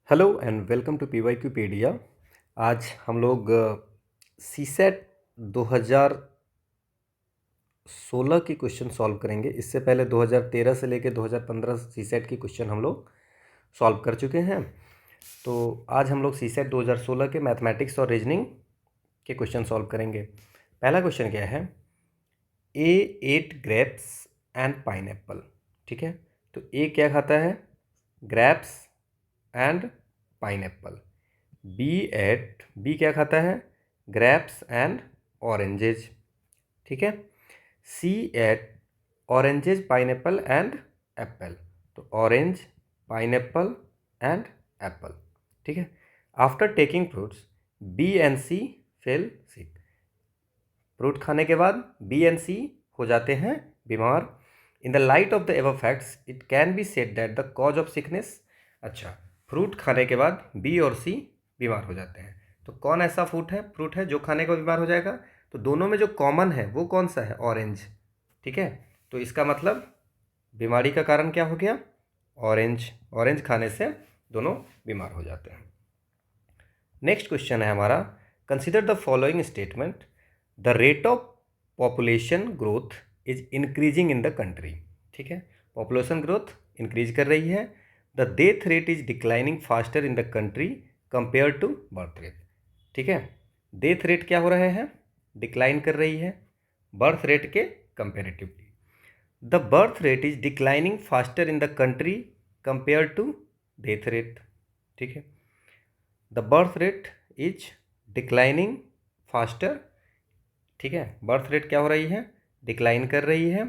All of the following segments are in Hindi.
Hello and welcome to PYQpedia. आज हम लोग सीसेट 2016 की क्वेश्चन सॉल्व करेंगे। इससे पहले 2013 से लेकर 2015 सीसेट की क्वेश्चन हम लोग सॉल्व कर चुके हैं। तो आज हम लोग सीसेट 2016 के मैथमेटिक्स और रीजनिंग के क्वेश्चन सॉल्व करेंगे। पहला क्वेश्चन क्या है? ए एट ग्रेप्स एंड पाइनएप्पल। ठीक है, तो ए क्या खाता है? Grapes and pineapple. बी क्या खाता है? Grapes and oranges. ठीक है। C ate oranges pineapple and apple. तो ऑरेंज, पाइनएप्पल एंड एप्पल। ठीक है। After taking fruits B and C fell sick. Fruit खाने के बाद बी एंड सी हो जाते हैं बीमार। In the light of the above facts it can be said that the cause of sickness. अच्छा, फ्रूट खाने के बाद बी और सी बीमार हो जाते हैं, तो कौन ऐसा फ्रूट है जो खाने को बीमार हो जाएगा? तो दोनों में जो कॉमन है वो कौन सा है? ऑरेंज। ठीक है, तो इसका मतलब बीमारी का कारण क्या हो गया? ऑरेंज। ऑरेंज खाने से दोनों बीमार हो जाते हैं। नेक्स्ट क्वेश्चन है हमारा, consider the following statement. The rate of population growth is increasing in the country. ठीक है, पॉपुलेशन ग्रोथ इंक्रीज कर रही है। The death rate is declining faster in the country compare to birth rate. ठीक है, डेथ रेट क्या हो रहा है? डिक्लाइन कर रही है बर्थ रेट के comparatively. The birth rate is declining faster in the country compare to death rate. ठीक है, the birth rate is declining faster. ठीक है, बर्थ रेट क्या हो रही है? डिक्लाइन कर रही है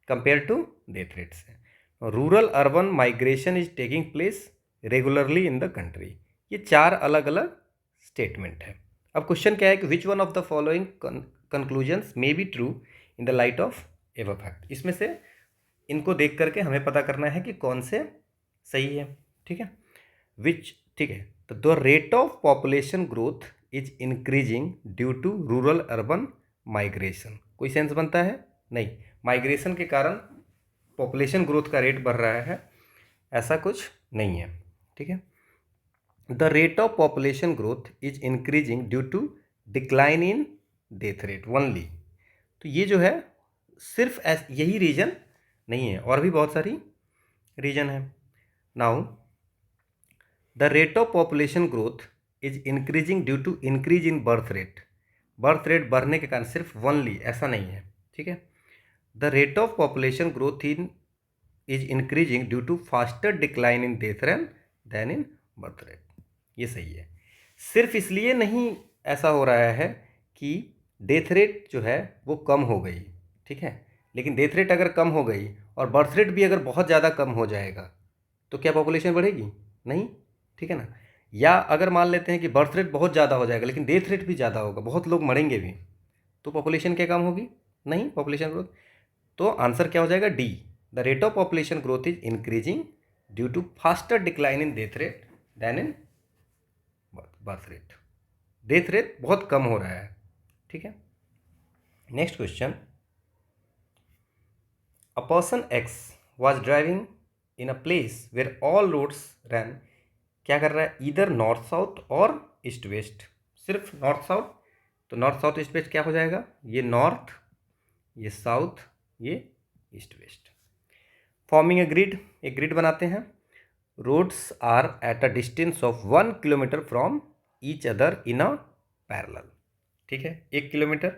कंपेयर टू डेथ रेट से। Rural urban migration is taking place regularly in the country. ये चार अलग अलग स्टेटमेंट है। अब क्वेश्चन क्या है कि विच one of the following conclusions may be true in the light of ever fact. इसमें से इनको देख करके हमें पता करना है कि कौन से सही है। ठीक है, ठीक है, तो the rate of population growth is increasing due to rural urban migration. कोई सेंस बनता है? नहीं, माइग्रेशन के कारण पॉपुलेशन ग्रोथ का रेट बढ़ रहा है, ऐसा कुछ नहीं है। ठीक है, the rate of population growth is increasing due to decline in death rate only. तो ये जो है सिर्फ यही रीजन नहीं है, और भी बहुत सारी रीजन है। Now the rate of population growth is increasing due to increase in birth rate. Birth rate बढ़ने के कारण सिर्फ ओनली ऐसा नहीं है। ठीक है, the rate of population growth is increasing due to faster decline in death rate than in birth rate. ये सही है। सिर्फ इसलिए नहीं ऐसा हो रहा है कि डेथ रेट जो है वो कम हो गई। ठीक है, लेकिन डेथ रेट अगर कम हो गई और बर्थ रेट भी अगर बहुत ज़्यादा कम हो जाएगा तो क्या पॉपुलेशन बढ़ेगी? नहीं। ठीक है ना। या अगर मान लेते हैं कि बर्थ रेट बहुत ज़्यादा हो जाएगा लेकिन डेथ रेट भी ज़्यादा होगा, बहुत लोग मरेंगे भी, तो पॉपुलेशन क्या कम होगी? नहीं, पॉपुलेशन ग्रोथ। तो आंसर क्या हो जाएगा? D, the rate of population growth is increasing due to faster decline in death rate than in birth rate. Death rate बहुत कम हो रहा है। ठीक है, next question, a person X was driving in a place where all roads run. क्या कर रहा है? इधर नॉर्थ साउथ और ईस्ट वेस्ट। सिर्फ नॉर्थ साउथ, तो नॉर्थ साउथ ईस्ट वेस्ट क्या हो जाएगा? ये नॉर्थ, ये साउथ, ये east west. Forming a grid, एक ग्रिड बनाते हैं। Roads are at a distance of 1 kilometre from each other in a parallel. ठीक है, 1 kilometre.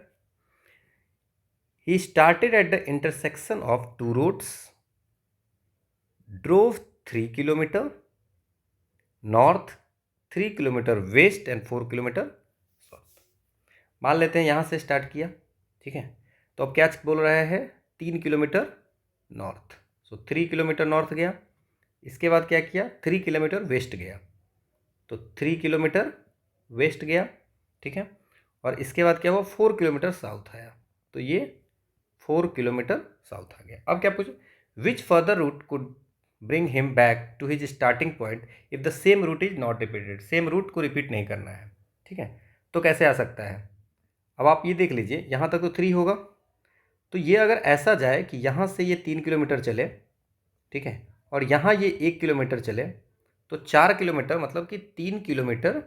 He started at the intersection of two roads, drove 3 kilometre north, 3 kilometre west and 4 kilometre south. मान लेते हैं यहाँ से स्टार्ट किया। ठीक है, तो अब क्या बोल रहा है? 3 किलोमीटर नॉर्थ। सो 3 किलोमीटर नॉर्थ गया, इसके बाद क्या किया? 3 किलोमीटर वेस्ट गया, तो 3 किलोमीटर वेस्ट गया। ठीक है, और इसके बाद क्या हुआ? 4 किलोमीटर साउथ आया, तो ये 4 किलोमीटर साउथ आ गया। अब क्या पूछो? Which further route could bring him back to his starting point if the same route is not repeated. Same route को रिपीट नहीं करना है। ठीक है, तो कैसे आ सकता है? अब आप ये देख लीजिए, यहाँ तक तो 3 होगा, तो ये अगर ऐसा जाए कि यहाँ से ये 3 किलोमीटर चले, ठीक है, और यहाँ ये 1 किलोमीटर चले, तो 4 किलोमीटर मतलब कि 3 किलोमीटर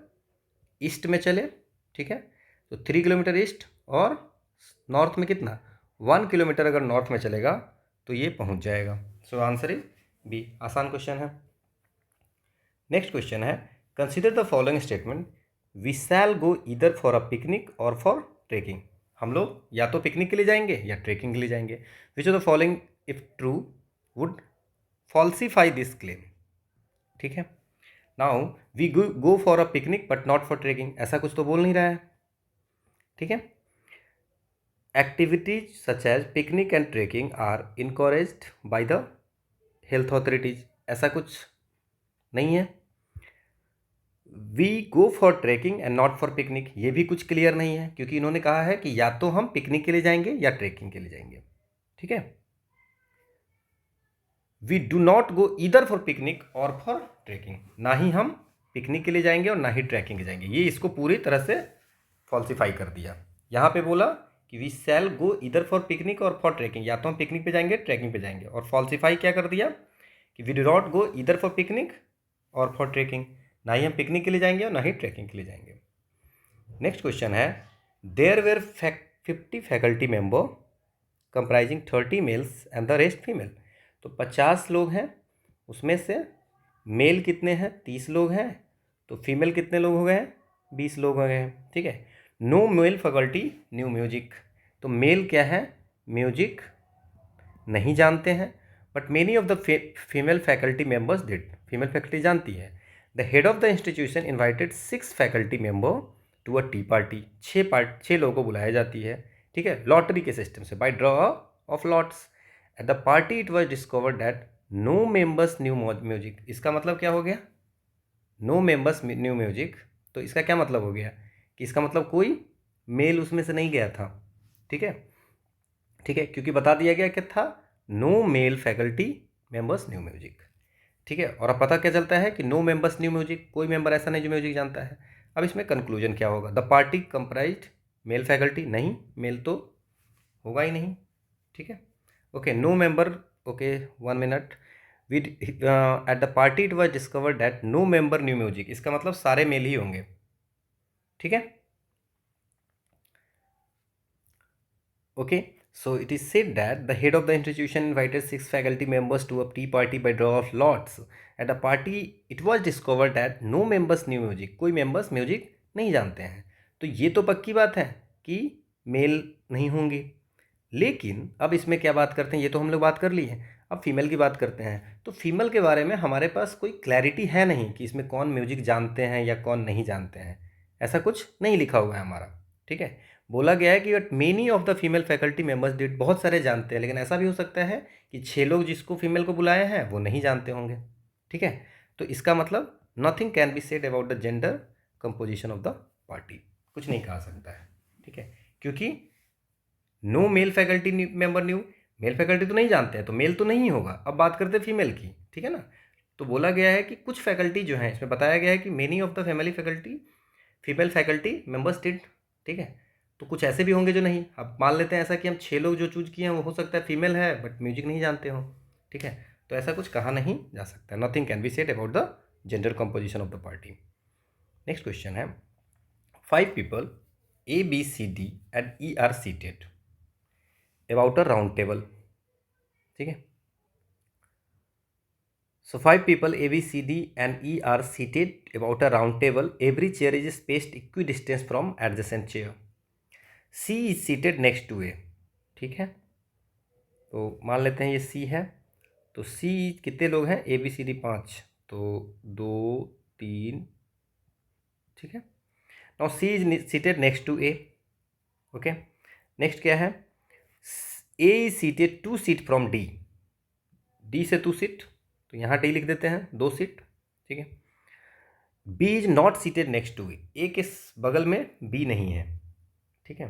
ईस्ट में चले, ठीक है। तो 3 किलोमीटर ईस्ट, और नॉर्थ में कितना, 1 किलोमीटर अगर नॉर्थ में चलेगा तो ये पहुंच जाएगा। So answer is B. आसान क्वेश्चन है। नेक्स्ट क्वेश्चन है, consider the following statement, we shall go either for a picnic or for trekking. हम लोग या तो पिकनिक के लिए जाएंगे या ट्रेकिंग के लिए जाएंगे। Which of the following if true would falsify this claim, ठीक है। Now we go for a picnic but not for trekking, ऐसा कुछ तो बोल नहीं रहा है, ठीक है। Activities such as picnic and trekking are encouraged by the health authorities, ऐसा कुछ नहीं है। We go for trekking and not for picnic, ये भी कुछ क्लियर नहीं है, क्योंकि इन्होंने कहा है कि या तो हम पिकनिक के लिए जाएंगे या ट्रेकिंग के लिए जाएंगे, ठीक है। We do not go either for picnic or for trekking, ना ही हम पिकनिक के लिए जाएंगे और ना ही ट्रैकिंग के जाएंगे, ये इसको पूरी तरह से फॉल्सिफाई कर दिया। यहाँ पे बोला कि we shall go either for picnic or for trekking, या तो हम पिकनिक पे जाएंगे ट्रैकिंग पे जाएंगे, और फॉल्सिफाई क्या कर दिया कि we do not go either for picnic or for trekking, ना ही हम पिकनिक के लिए जाएंगे और ना ही ट्रैकिंग के लिए जाएंगे। नेक्स्ट क्वेश्चन है, there were 50 faculty member comprising 30 males and the rest female. तो 50 लोग हैं, उसमें से मेल कितने हैं, 30 लोग हैं, तो फीमेल कितने लोग हो गए हैं, 20 लोग हो गए हैं, ठीक है। No male faculty knew music, तो मेल क्या है, म्यूजिक नहीं जानते हैं, but many of the female faculty members did, female faculty जानती है। The head of the institution invited 6 faculty member to a tea party, 6 लोगों को बुलाया जाती है, ठीक है, लॉटरी के सिस्टम से, by draw of lots. At the party it was discovered that no members knew music, इसका मतलब क्या हो गया, नो मेंबर्स न्यू म्यूजिक, तो इसका क्या मतलब हो गया कि इसका मतलब कोई मेल उसमें से नहीं गया था, ठीक है, ठीक है, क्योंकि बता दिया गया क्या था, no male faculty members knew music, ठीक है। और अब पता क्या चलता है कि नो मेंबर्स न्यू म्यूजिक, कोई मेंबर ऐसा नहीं जो म्यूजिक जानता है। अब इसमें कंक्लूजन क्या होगा, the party comprised male faculty, नहीं, मेल तो होगा ही नहीं, ठीक है। Okay, no member, okay 1 minute, we at the party it was discovered that no member knew music, इसका मतलब सारे मेल ही होंगे, ठीक है। Okay, so it is said that the head of the institution invited 6 faculty members to a tea party by draw of lots. At the party it was discovered that no members knew music, कोई members music नहीं जानते हैं, तो ये तो पक्की बात है कि मेल नहीं होंगे। लेकिन अब इसमें क्या बात करते हैं, ये तो हम लोग बात कर ली है, अब फीमेल की बात करते हैं। तो फीमेल के बारे में हमारे पास कोई क्लैरिटी है नहीं कि इसमें कौन म्यूजिक जानते हैं या कौन नहीं जानते हैं, ऐसा कुछ नहीं लिखा हुआ है हमारा, ठीक है। बोला गया है कि but many of the female faculty members did, बहुत सारे जानते हैं, लेकिन ऐसा भी हो सकता है कि 6 लोग जिसको फीमेल को बुलाए हैं वो नहीं जानते होंगे, ठीक है। तो इसका मतलब nothing can be said about the gender composition of the party, कुछ नहीं कहा सकता है, ठीक है, क्योंकि no male faculty member knew, male faculty तो नहीं जानते हैं तो मेल तो नहीं होगा। अब बात करते हैं फीमेल की, ठीक है ना। तो बोला गया है कि कुछ फैकल्टी जो है, इसमें बताया गया है कि many of the female faculty members did, ठीक है। तो कुछ ऐसे भी होंगे जो नहीं, अब मान लेते हैं ऐसा कि हम 6 लोग जो चूज किए हैं वो हो सकता है फीमेल है बट म्यूजिक नहीं जानते हो, ठीक है। तो ऐसा कुछ कहा नहीं जा सकता, nothing can be said about the gender composition of the party. Next question है, 5 people A B C D and E are seated about a round table, ठीक है। So 5 people A, B, C, D and E are seated about a round table. Every chair is spaced equidistant from adjacent chair. C is seated next to A, ठीक है। तो मान लेते हैं ये C है, तो C कितने लोग हैं, A B C D 5, तो 2 3, ठीक है। Now C is seated next to A, okay. Next क्या है, A is seated 2 seat from D, D से 2 सीट, तो यहाँ डी लिख देते हैं 2 सीट, ठीक है। B is not seated next to A के बगल में बी नहीं है, ठीक है।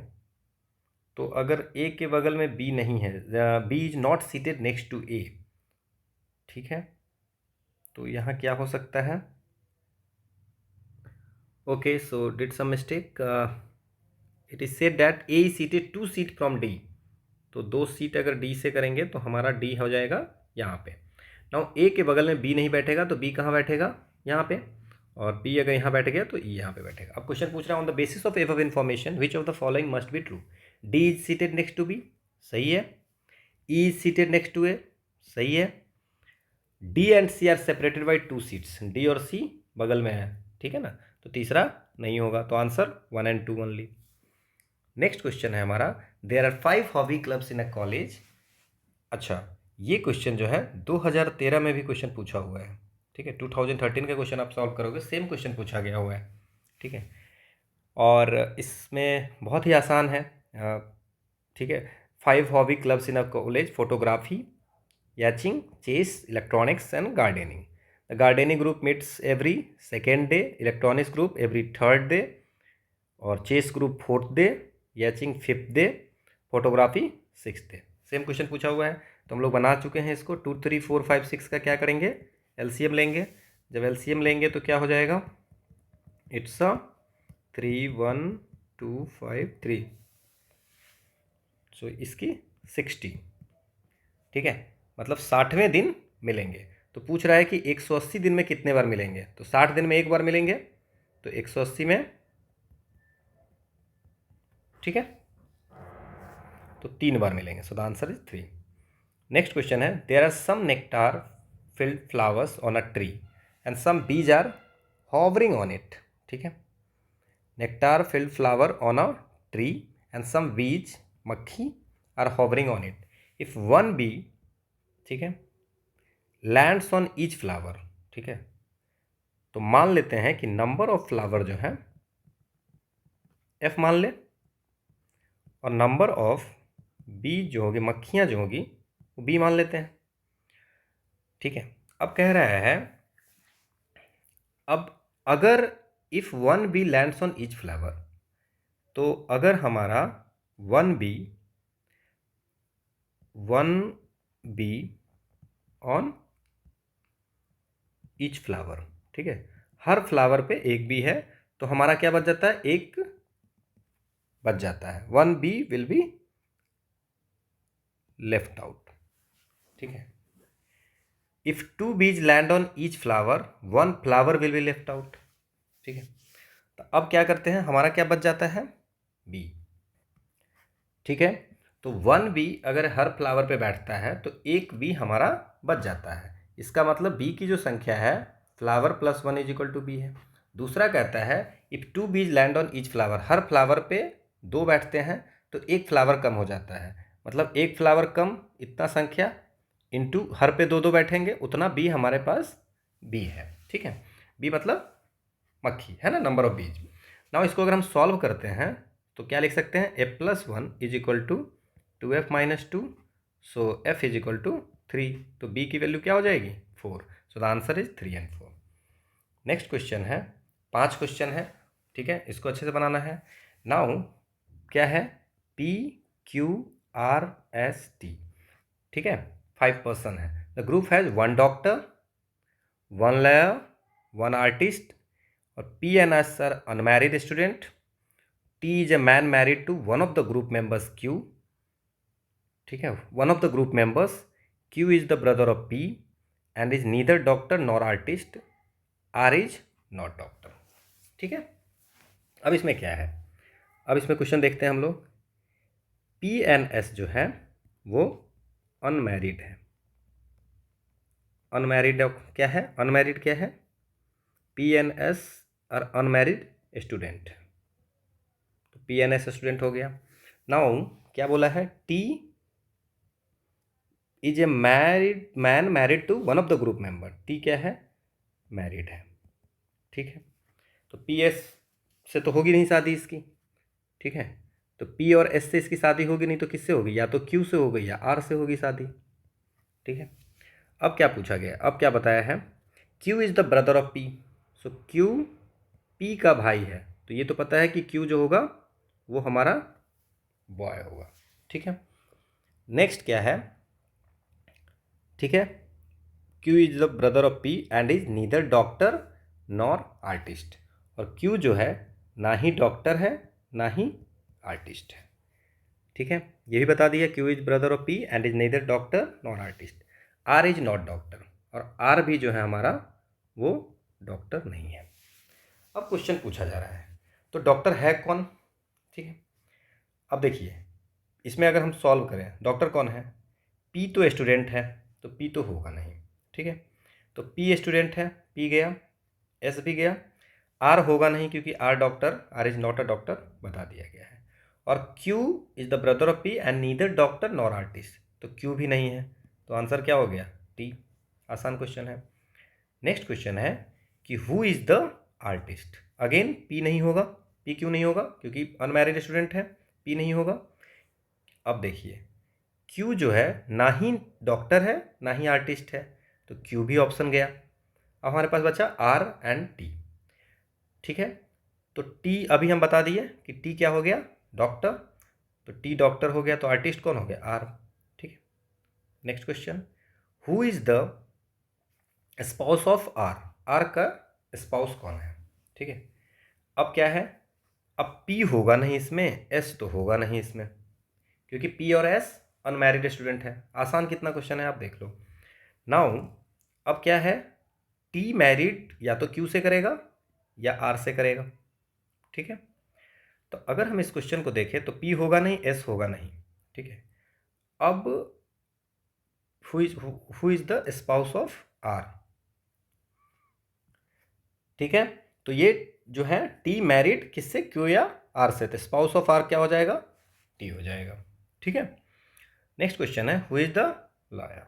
तो अगर ए के बगल में बी नहीं है, B is not seated next to A, ठीक है। तो यहाँ क्या हो सकता है, okay, so did some mistake, it is said that A is seated 2 seat from D, तो 2 सीट अगर डी से करेंगे तो हमारा डी हो जाएगा यहाँ पे। नाउ ए के बगल में बी नहीं बैठेगा तो बी कहाँ बैठेगा, यहाँ पे, और P अगर यहाँ बैठ गया तो E यहाँ पे बैठेगा। अब क्वेश्चन पूछ रहा है on the basis of above information which of the following must be true. D is seated next to B, सही है। E is seated next to A, सही है। D and C are separated by 2 seats, D और C बगल में है, ठीक है ना, तो तीसरा नहीं होगा, तो answer 1 and 2 only. Next question है हमारा, there are 5 hobby clubs in a college. अच्छा, ये क्वेश्चन जो है 2013 में भी क्वेश्चन पूछा हुआ है, ठीक है। 2013 का क्वेश्चन आप सॉल्व करोगे, सेम क्वेश्चन पूछा गया हुआ है, ठीक है। और इसमें बहुत ही आसान है, ठीक है। 5 hobby clubs in a college, photography, yachting, chess, electronics and gardening. The gardening group meets every second day, electronics group every third day, और chess group fourth day, yachting fifth day, photography sixth day. Same question पूछा हुआ है, तो हम लोग बना चुके हैं इसको। 2 3 4 5 6 का क्या करेंगे, एलसीएम लेंगे। जब एलसीएम लेंगे तो क्या हो जाएगा, इट्स अ 3 1 2 5 3, सो इसकी 60, ठीक है, मतलब 60वें दिन मिलेंगे। तो पूछ रहा है कि 180 दिन में कितने बार मिलेंगे, तो 60 दिन में एक बार मिलेंगे, तो 180 में, ठीक है, तो 3 बार मिलेंगे, so the answer is 3। Next question है, there are some nectar filled flowers on a tree and some bees are hovering on it, ठीक है। Nectar filled flower on a tree and some bees, मक्खी, are hovering on it. If one bee, ठीक है, लैंड्स ऑन ईच फ्लावर, ठीक है, तो मान लेते हैं कि नंबर ऑफ फ्लावर जो है F मान ले, और नंबर ऑफ बी जो होगी, मक्खियाँ जो होगी, वो B मान लेते हैं, ठीक है। अब कह रहा है, अब अगर if one bee lands on each flower, तो अगर हमारा one bee on each flower, ठीक है, हर फ्लावर पे एक बी है, तो हमारा क्या बच जाता है, एक बच जाता है, one bee will be left out, ठीक है। If 2 bees land on each flower, 1 flower will be left out, ठीक है। तो अब क्या करते हैं, हमारा क्या बच जाता है, बी, ठीक है। तो 1 बी अगर हर फ्लावर पे बैठता है तो एक बी हमारा बच जाता है। इसका मतलब बी की जो संख्या है, flower plus 1 is equal to B है। दूसरा कहता है, if 2 bees land on each flower, हर फ्लावर पे 2 बैठते हैं तो एक फ्लावर कम हो जाता है, मतलब एक फ्लावर कम, इतना संख्या इंटू हर पे 2 2 बैठेंगे, उतना बी हमारे पास बी है, ठीक है। बी मतलब मक्खी है ना, नंबर ऑफ बीज। नाउ इसको अगर हम सॉल्व करते हैं तो क्या लिख सकते हैं, f+1 is equal to 2f-2, so f is equal to 3, तो b की वैल्यू क्या हो जाएगी, 4, so the answer is 3 and 4। Next question है, 5 क्वेश्चन है, ठीक है, इसको अच्छे से बनाना है। नाउ क्या है, PQRST, ठीक है, 5 पर्सन है। The group has 1 doctor, 1 lawyer, 1 artist, और P&S are unmarried student, T is a man married to one of the group members Q, ठीक है, one of the group members Q is the brother of P and is neither doctor nor artist, R is not doctor, ठीक है। अब इसमें क्या है, अब इसमें क्वेश्चन देखते हैं हम लोग। P&S जो है वो अनमैरिड है, अनमैरिड क्या है, अनमैरिड क्या है, P&S और अनमैरिड स्टूडेंट, तो P&S स्टूडेंट हो गया। नाउ क्या बोला है, T is a married man married to one of the group member, T क्या है, मैरिड है, ठीक है। तो PS से तो होगी नहीं शादी इसकी, ठीक है, तो P और S से इसकी शादी होगी नहीं, तो किससे होगी, या तो Q से हो गई या R से होगी शादी, ठीक है। अब क्या पूछा गया, अब क्या बताया है, Q is the brother of P, so Q P का भाई है, तो ये तो पता है कि Q जो होगा वो हमारा बॉय होगा, ठीक है। नेक्स्ट क्या है, ठीक है, Q is the brother of P and is neither doctor nor artist, और Q जो है ना ही डॉक्टर है ना ही आर्टिस्ट है, ठीक है, ये भी बता दिया, Q is brother of P and is neither doctor nor artist. R is not doctor, और R भी जो है हमारा वो डॉक्टर नहीं है। अब क्वेश्चन पूछा जा रहा है तो डॉक्टर है कौन, ठीक है। अब देखिए इसमें अगर हम सॉल्व करें, डॉक्टर कौन है, पी तो स्टूडेंट है तो पी तो होगा नहीं, ठीक है। तो पी स्टूडेंट है, पी गया, एस भी गया, आर होगा नहीं क्योंकि R doctor, R is not a doctor बता दिया गया है। और Q is the brother of P and neither doctor nor artist, तो क्यू भी नहीं है, तो आंसर क्या हो गया, टी। आसान क्वेश्चन है। नेक्स्ट क्वेश्चन है कि who is the artist, again P नहीं होगा, पी क्यों नहीं होगा, क्योंकि अनमैरिड स्टूडेंट है, पी नहीं होगा। अब देखिए क्यू जो है ना ही डॉक्टर है ना ही आर्टिस्ट है, तो क्यू भी ऑप्शन गया। अब हमारे पास बचा आर एंड टी, ठीक है। तो टी अभी हम बता दिए कि टी क्या हो गया, डॉक्टर, तो टी डॉक्टर हो गया, तो आर्टिस्ट कौन हो गया, आर, ठीक है। Next question, who is the spouse of R, R का स्पाउस कौन है, ठीक है। अब क्या है, अब पी होगा नहीं इसमें, एस तो होगा नहीं इसमें, क्योंकि पी और एस अनमैरिड स्टूडेंट है। आसान कितना क्वेश्चन है आप देख लो। नाउ अब क्या है, टी मैरिड या तो क्यू से करेगा या आर से करेगा, ठीक है। तो अगर हम इस क्वेश्चन को देखें तो पी होगा नहीं, एस होगा नहीं, ठीक है। अब who is the spouse of R, ठीक है। तो ये जो है टी मैरिड किससे, क्यू या आर से, तो स्पाउस ऑफ आर क्या हो जाएगा, टी हो जाएगा, ठीक है। नेक्स्ट क्वेश्चन है हु इज द लॉयर,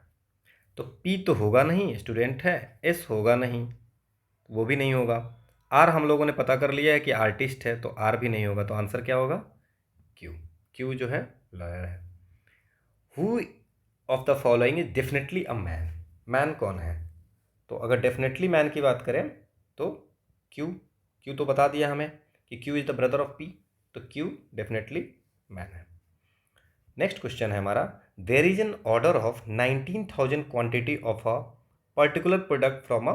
तो पी तो होगा नहीं, स्टूडेंट है, एस होगा नहीं, वो भी नहीं होगा, आर हम लोगों ने पता कर लिया है कि आर्टिस्ट है, तो आर भी नहीं होगा, तो आंसर क्या होगा, क्यू, क्यू जो है लॉयर है। Who of the following is definitely a man, man कौन है, तो अगर डेफिनेटली मैन की बात करें तो क्यू, क्यू तो बता दिया हमें कि Q is the brother of P, तो क्यू डेफिनेटली मैन है। नेक्स्ट क्वेश्चन है हमारा, there is an order of 19,000 quantity of a particular product from a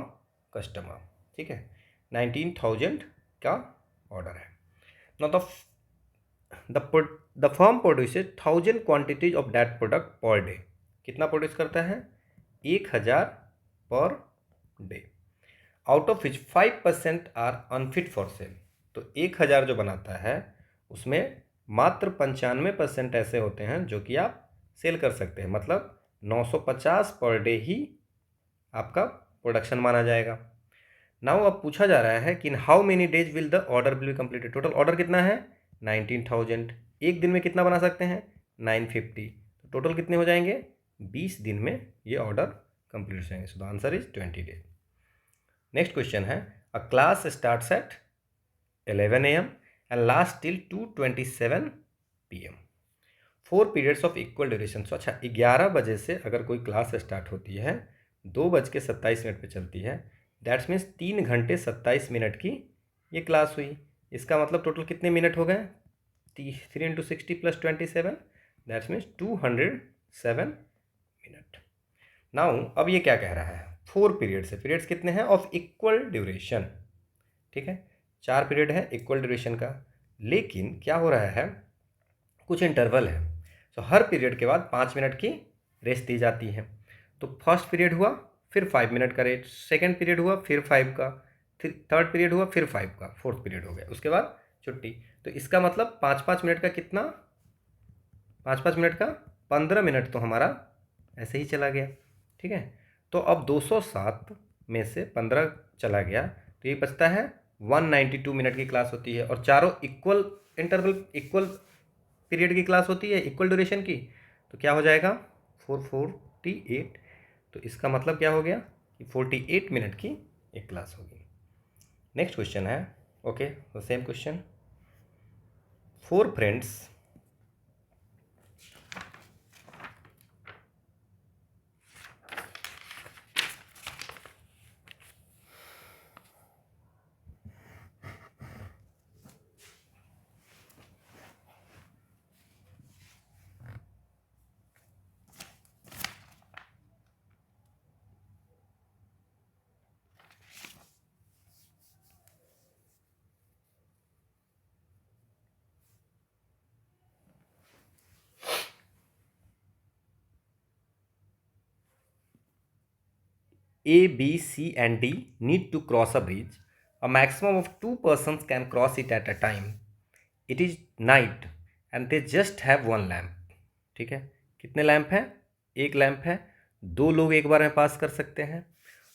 customer, ठीक है। 19,000 का ऑर्डर है। Now the firm produces 1,000 quantities of that product per day, कितना प्रोड्यूस करता है, 1,000 per day, out of which 5% are unfit for sale, तो 1,000 जो बनाता है उसमें मात्र 95% ऐसे होते हैं जो कि आप सेल कर सकते हैं, मतलब 950 पर डे ही आपका प्रोडक्शन माना जाएगा। नाउ अब पूछा जा रहा है कि in how many days will the order will be completed, total order कितना है 19,000, एक दिन में कितना बना सकते हैं 950, तो टोटल कितने हो जाएंगे 20 दिन में ये ऑर्डर कंप्लीट हो जाएंगे, so the answer is 20 days. Next question है, a class starts at 11 AM and last till 2:27 PM, 4 periods of equal duration. So अच्छा 11 बजे से अगर कोई क्लास स्टार्ट होती है 2:27 पे चलती है, दैट्स मीन्स 3 घंटे 27 मिनट की ये क्लास हुई। इसका मतलब टोटल कितने मिनट हो गए, 3 × 60 + 27, दैट्स मीन्स 207 मिनट। नाउ अब ये क्या कह रहा है, 4 पीरियड्स है, पीरियड्स कितने हैं ऑफ इक्वल ड्यूरेशन, ठीक है, 4 पीरियड है इक्वल ड्यूरेशन का, लेकिन क्या हो रहा है कुछ इंटरवल है, तो हर पीरियड के बाद 5 मिनट की रेस्ट दी जाती है। तो फर्स्ट पीरियड हुआ फिर 5 मिनट का रेस्ट, सेकेंड पीरियड हुआ फिर 5 का, फिर थर्ड पीरियड हुआ फिर 5 का, फोर्थ पीरियड हो गया, उसके बाद छुट्टी। तो इसका मतलब 5-5 मिनट का कितना, 5-5 मिनट का 15 मिनट तो हमारा ऐसे ही चला गया, ठीक है। तो अब 207 में से 15 चला गया, तो ये बचता है 192 मिनट की क्लास होती है, और चारों इक्वल इंटरवल इक्वल पीरियड की क्लास होती है, इक्वल ड्यूरेशन की, तो क्या हो जाएगा 448, तो इसका मतलब क्या हो गया कि 48 मिनट की एक क्लास होगी। नेक्स्ट क्वेश्चन है, ओके तो same question, 4 friends A, B, C and D need to cross a bridge. A maximum of 2 persons can cross it at a time. It is night and they just have one lamp. ठीक है, कितने लैंप हैं? एक लैंप है, दो लोग एक बार में पास कर सकते हैं.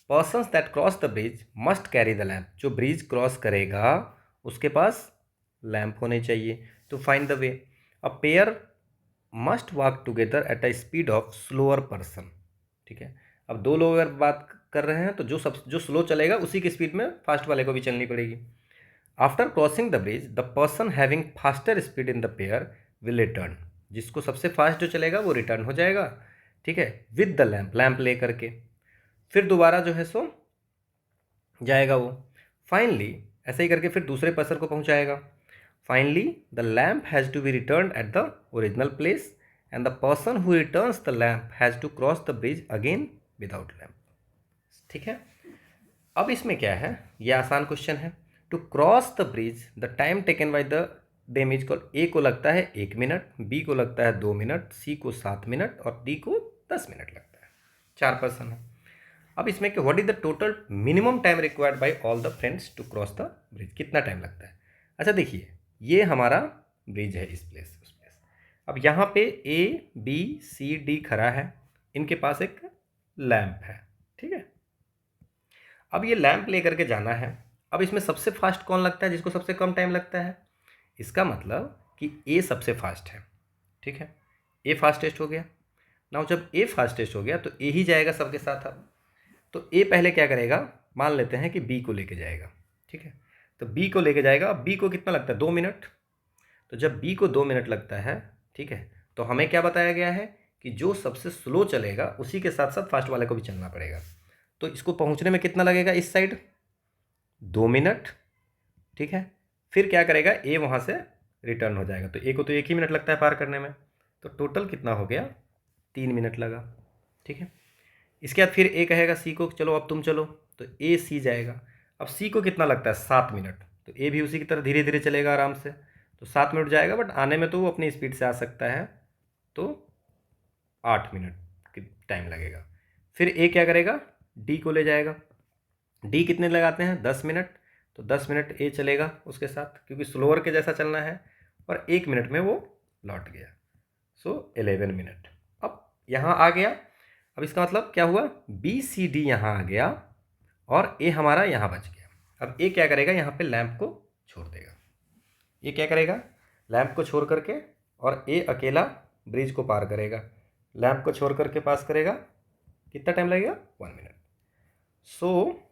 Persons that cross the bridge must carry the lamp. जो ब्रिज क्रॉस करेगा उसके पास लैंप होने चाहिए. तो find the way. A pair must walk together at a speed of slower person. ठीक है, अब दो लोग अगर बात कर रहे हैं तो जो स्लो चलेगा उसी की स्पीड में फास्ट वाले को भी चलनी पड़ेगी. After crossing the bridge the person having faster speed in the pair will return. जिसको सबसे फास्ट जो चलेगा वो रिटर्न हो जाएगा. ठीक है, विद द लैंप ले करके फिर दोबारा जो है सो जाएगा वो. फाइनली ऐसे ही करके फिर दूसरे पर्सन को पहुंचाएगा. Finally the lamp has to be return at the original place and the person who returns the lamp has to cross the bridge again without lamp. ठीक है, अब इसमें क्या है, ये आसान क्वेश्चन है. To cross the bridge the time taken by the them is called. A को लगता है 1 मिनट, बी को लगता है 2 मिनट, सी को 7 मिनट और डी को 10 मिनट लगता है. 4 पर्सन है. अब इसमें कि what is the total minimum time required by all the friends to cross the bridge. कितना टाइम लगता है? अच्छा देखिए, ये हमारा ब्रिज है इस प्लेस उस प्लेस. अब यहाँ पे ए बी सी डी खड़ा है, इनके पास एक लैंप है. ठीक है, अब ये लैंप लेकर के जाना है. अब इसमें सबसे फास्ट कौन लगता है? जिसको सबसे कम टाइम लगता है. इसका मतलब कि ए सबसे फास्ट है. ठीक है, ए फास्टेस्ट हो गया. नाउ जब ए फास्टेस्ट हो गया तो ए ही जाएगा सबके साथ. अब तो ए पहले क्या करेगा, मान लेते हैं कि बी को लेके जाएगा. ठीक है, तो बी को लेके जाएगा. अब बी को कितना लगता है? 2 मिनट. तो जब बी को 2 मिनट लगता है, ठीक है, तो हमें क्या बताया गया है कि जो सबसे स्लो चलेगा उसी के साथ साथ फास्ट वाले को भी चलना पड़ेगा. तो इसको पहुंचने में कितना लगेगा? इस साइड 2 मिनट. ठीक है, फिर क्या करेगा, ए वहाँ से रिटर्न हो जाएगा. तो ए को तो 1 ही मिनट लगता है पार करने में, तो टोटल कितना हो गया? 3 मिनट लगा. ठीक है, इसके बाद फिर ए कहेगा सी को चलो अब तुम चलो, तो ए सी जाएगा. अब सी को कितना लगता है? 7 मिनट. तो ए भी उसी की तरह धीरे धीरे चलेगा आराम से, तो 7 मिनट जाएगा. बट आने में तो वो अपनी स्पीड से आ सकता है, तो 8 मिनट की टाइम लगेगा. फिर ए क्या करेगा? डी को ले जाएगा. डी कितने लगाते हैं? 10 मिनट. तो 10 मिनट ए चलेगा उसके साथ, क्योंकि स्लोअर के जैसा चलना है, और 1 मिनट में वो लौट गया. सो 11 मिनट. अब यहाँ आ गया. अब इसका मतलब क्या हुआ? बी सी डी यहाँ आ गया और ए हमारा यहाँ बच गया. अब ए क्या करेगा? यहाँ पे लैंप को छोड़ देगा. ये क्या करेगा? लैंप को छोड़ करके, और ए अकेला ब्रिज को पार करेगा. लैंप को छोड़ करके पास करेगा. कितना टाइम लगेगा? 1 मिनट. सो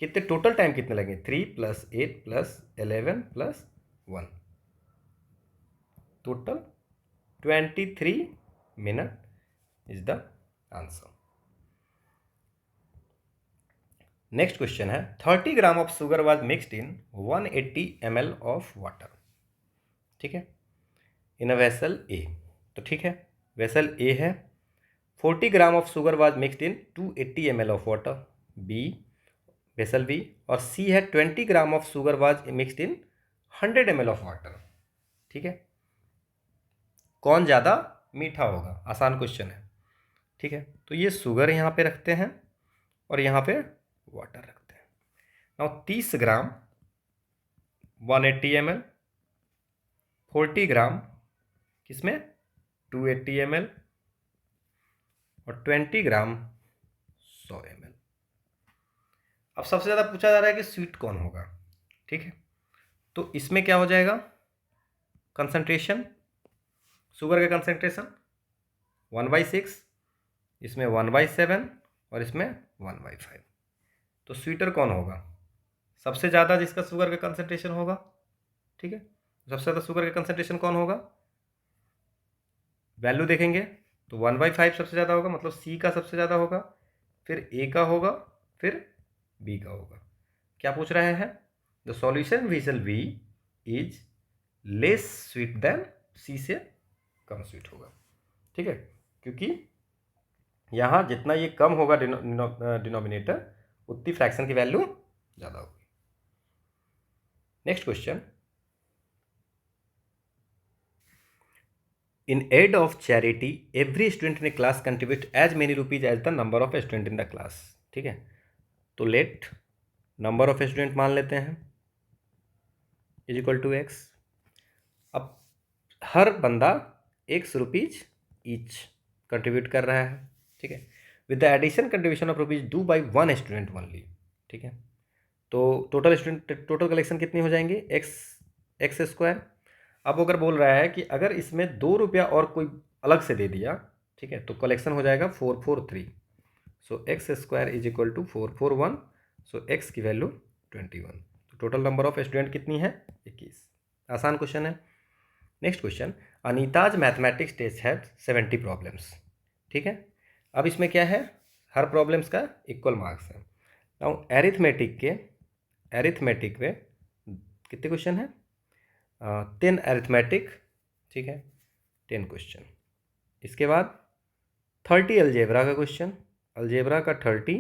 कितने टोटल टाइम कितने लगे? 3 + 8 + 11 + 1, total 23 minute is the answer. Next question है 30 ग्राम of sugar was mixed in 180 ml of water. ठीक है, इन अ वेसल ए. तो ठीक है, वेसल ए है. 40 gram of sugar was mixed in 280 ml of water, B vessel B. और सी है 20 gram of sugar was mixed in 100 ml of water. ठीक है, कौन ज़्यादा मीठा होगा? आसान क्वेश्चन है. ठीक है, तो ये शुगर यहाँ पे रखते हैं और यहाँ पे वाटर रखते हैं. नाउ 30 ग्राम 180 ml, 40 ग्राम किसमें? 280 ml, और 20 ग्राम 100 ml. अब सबसे ज़्यादा पूछा जा रहा है कि स्वीट कौन होगा. ठीक है, तो इसमें क्या हो जाएगा? कंसंट्रेशन, शुगर का कंसंट्रेशन 1/6, इसमें 1/7 और इसमें 1/5. तो स्वीटर कौन होगा? सबसे ज़्यादा जिसका शुगर का कंसंट्रेशन होगा. ठीक है, सबसे ज़्यादा शुगर का कंसंट्रेशन कौन होगा? वैल्यू देखेंगे तो 1/5 सबसे ज़्यादा होगा, मतलब सी का सबसे ज़्यादा होगा, फिर ए का होगा, फिर बी का होगा. क्या पूछ रहे हैं? The solution vessel B is less sweet than C, से कम स्वीट होगा. ठीक है, क्योंकि यहाँ जितना ये कम होगा डिनोमिनेटर, उतनी फ्रैक्शन की वैल्यू ज़्यादा होगी. Next question. In aid of charity every student in a class contribute as many rupees as the number of student in the class. ठीक है, तो लेट नंबर ऑफ स्टूडेंट मान लेते हैं इज इक्वल टू एक्स। अब हर बंदा ₹X ईच कंट्रीब्यूट कर रहा है, ठीक है, with the addition contribution of rupees two by one student only, ठीक है। तो टोटल कलेक्शन कितनी हो जाएंगे, एक्स स्क्वायर। अब अगर बोल रहा है कि अगर इसमें ₹2 और कोई अलग से दे दिया, ठीक है, तो कलेक्शन हो जाएगा 443। So X square is equal to 441। So X की वैल्यू 21। तो टोटल नंबर ऑफ स्टूडेंट कितनी है, 21। आसान क्वेश्चन है। Next question, Anita's mathematics test had 70 problems, ठीक है। अब इसमें क्या है, हर प्रॉब्लम्स का इक्वल मार्क्स है। नाउ एरिथमेटिक में कितने क्वेश्चन है, 10 एरिथमेटिक, ठीक है, 10 क्वेश्चन। इसके बाद 30 अलजेब्रा का क्वेश्चन, अलजेब्रा का 30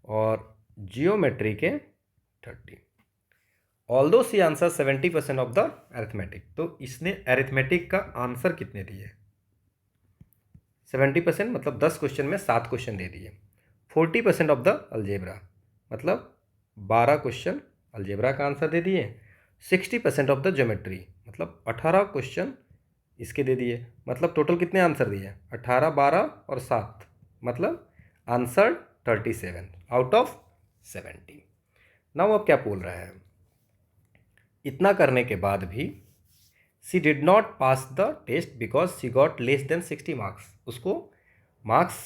और जियोमेट्री के 30। Although she answer 70% of the arithmetic. तो इसने अरिथमेटिक का आंसर कितने दिए, 70%, मतलब 10 क्वेश्चन में 7 क्वेश्चन दे दिए। 40% ऑफ द अलजेब्रा, मतलब 12 क्वेश्चन अलजेब्रा का आंसर दे दिए। 60% ऑफ द ज्योमेट्री, मतलब 18 क्वेश्चन इसके दे दिए। मतलब टोटल कितने आंसर दिए, 18, 12 और 7, मतलब आंसर 37 आउट ऑफ 70। नाउ अब क्या बोल रहा है, इतना करने के बाद भी she did not pass the test because she got less than 60 marks. उसको मार्क्स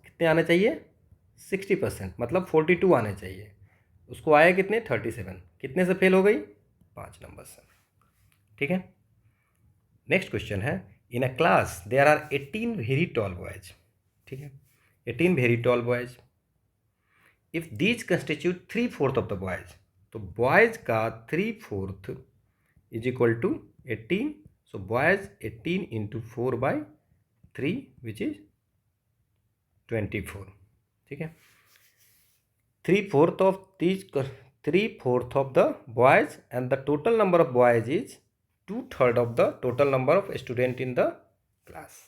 कितने आने चाहिए, 60%, मतलब 42 आने चाहिए। उसको आए कितने, 37। कितने से फेल हो गई, 5 नंबर से, ठीक है। नेक्स्ट क्वेश्चन है, in a class there are 18 very tall boys, ठीक है, 18 very tall boys. If these constitute 3/4 of the boys, तो बॉयज का 3/4 इज इक्वल टू 18। सो बॉयज 18 इंटू 4/3 विच इज 24, ठीक है। 3/4 of these 3/4 of the boys and the total number of boys is 2/3 of the total number of student in the class.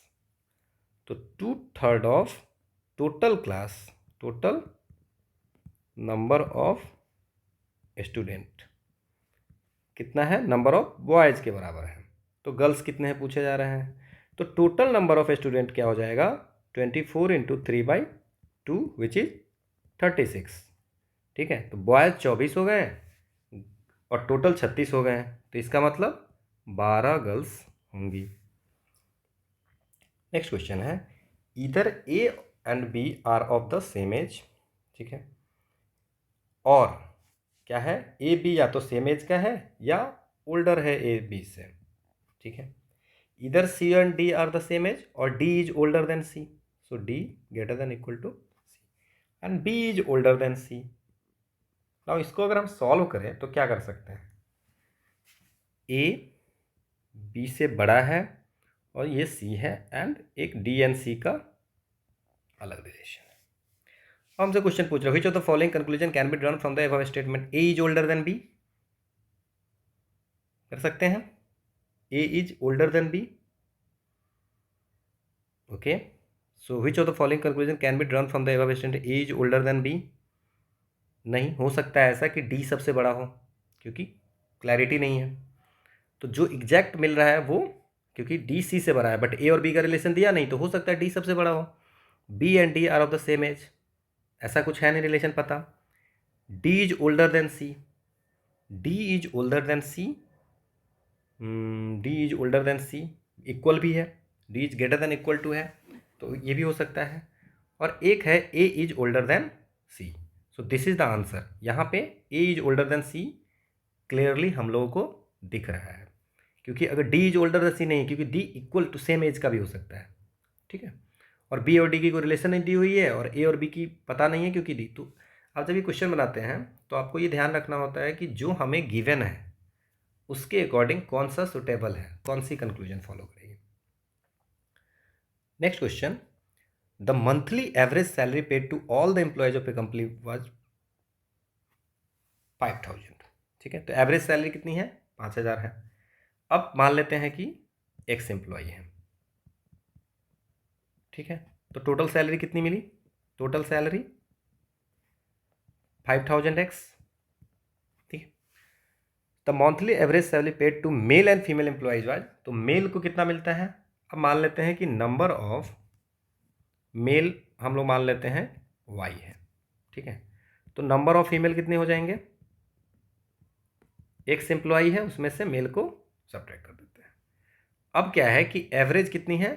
तो 2/3 of total class, total number of student कितना है, नंबर ऑफ बॉयज़ के बराबर है। तो गर्ल्स कितने हैं पूछे जा रहे हैं। तो टोटल नंबर ऑफ स्टूडेंट क्या हो जाएगा, 24 इंटू 3/2 विच इज 36, ठीक है। तो बॉयज़ 24 हो गए और टोटल 36 हो गए हैं, तो इसका मतलब 12 गर्ल्स होंगी। नेक्स्ट क्वेश्चन है, इधर A and B are of the same age, ठीक है, और क्या है, ए बी या तो सेम एज का है या ओल्डर है ए बी से, ठीक है। इधर C and D are the same age और D is older than C, so D greater than equal to C and B is older than C. Now इसको अगर हम सॉल्व करें तो क्या कर सकते हैं, ए बी से बड़ा है और ये सी है एंड एक डी एंड सी का अलग रिलेशन है। हमसे क्वेश्चन पूछ रहे हैं, which of the following conclusion can be drawn from the above statement, A is older than B. कर सकते हैं, A is older than B, okay. So which of the following conclusion can be drawn from the above statement, A is older than B. नहीं हो सकता है ऐसा कि डी सबसे बड़ा हो, क्योंकि क्लैरिटी नहीं है। तो जो एग्जैक्ट मिल रहा है वो, क्योंकि डी सी से बड़ा है, बट ए और बी का रिलेशन दिया नहीं, तो हो सकता है डी सबसे बड़ा हो। B and D are of the same age, ऐसा कुछ है नहीं रिलेशन पता। D is older than C, D is older than C, D is older than C, equal भी है, D is greater than equal to है, तो ये भी हो सकता है। और एक है A is older than C, so this is the answer. यहाँ पे A is older than C clearly हम लोगों को दिख रहा है, क्योंकि अगर D is older than C नहीं, क्योंकि D equal to same age का भी हो सकता है, ठीक है। और बी और डी की कोई रिलेशन नहीं दी हुई है और ए और बी की पता नहीं है, क्योंकि डी। तो आप जब ये क्वेश्चन बनाते हैं तो आपको ये ध्यान रखना होता है कि जो हमें गिवन है उसके अकॉर्डिंग कौन सा सुटेबल है, कौन सी कंक्लूजन फॉलो करेगी। Next question, the monthly average salary paid to all the employees of a company was 5000, ठीक है। तो एवरेज सैलरी कितनी है, 5000 है। अब मान लेते हैं कि एक्स एम्प्लॉय है, ठीक है। तो टोटल सैलरी कितनी मिली, टोटल सैलरी 5000x, ठीक है। The monthly average salary paid to male and female employees was, तो मेल को कितना मिलता है, अब मान लेते हैं कि नंबर ऑफ मेल हम लोग मान लेते हैं y है, ठीक है। तो नंबर ऑफ फीमेल कितने हो जाएंगे, एक्स एम्प्लॉय है उसमें से मेल को सब्ट्रैक्ट कर देते हैं। अब क्या है कि एवरेज कितनी है,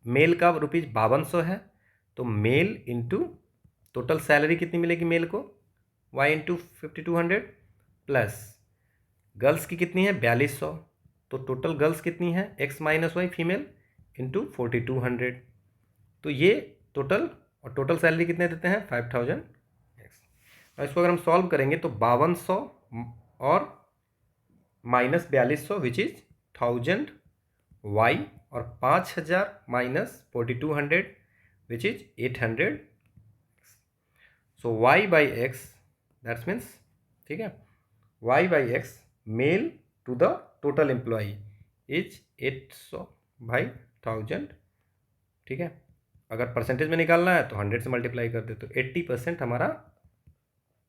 मेल का ₹5200 है, तो मेल इंटू टोटल सैलरी कितनी मिलेगी मेल को, y इंटू 5200 प्लस गर्ल्स की कितनी है 4200, तो टोटल गर्ल्स कितनी है x minus y female into 4200, तो ये टोटल, और टोटल सैलरी कितने देते हैं 5000 x। और इसको अगर हम सॉल्व करेंगे तो 5200 और माइनस 4200 विच इज 1000 y, और 5000 माइनस 4200 which is 800, so y by x that's means, ठीक है, y by x male to the total employee is 800 by 1000, ठीक है। अगर परसेंटेज में निकालना है तो 100 से मल्टीप्लाई कर दे, तो 80% हमारा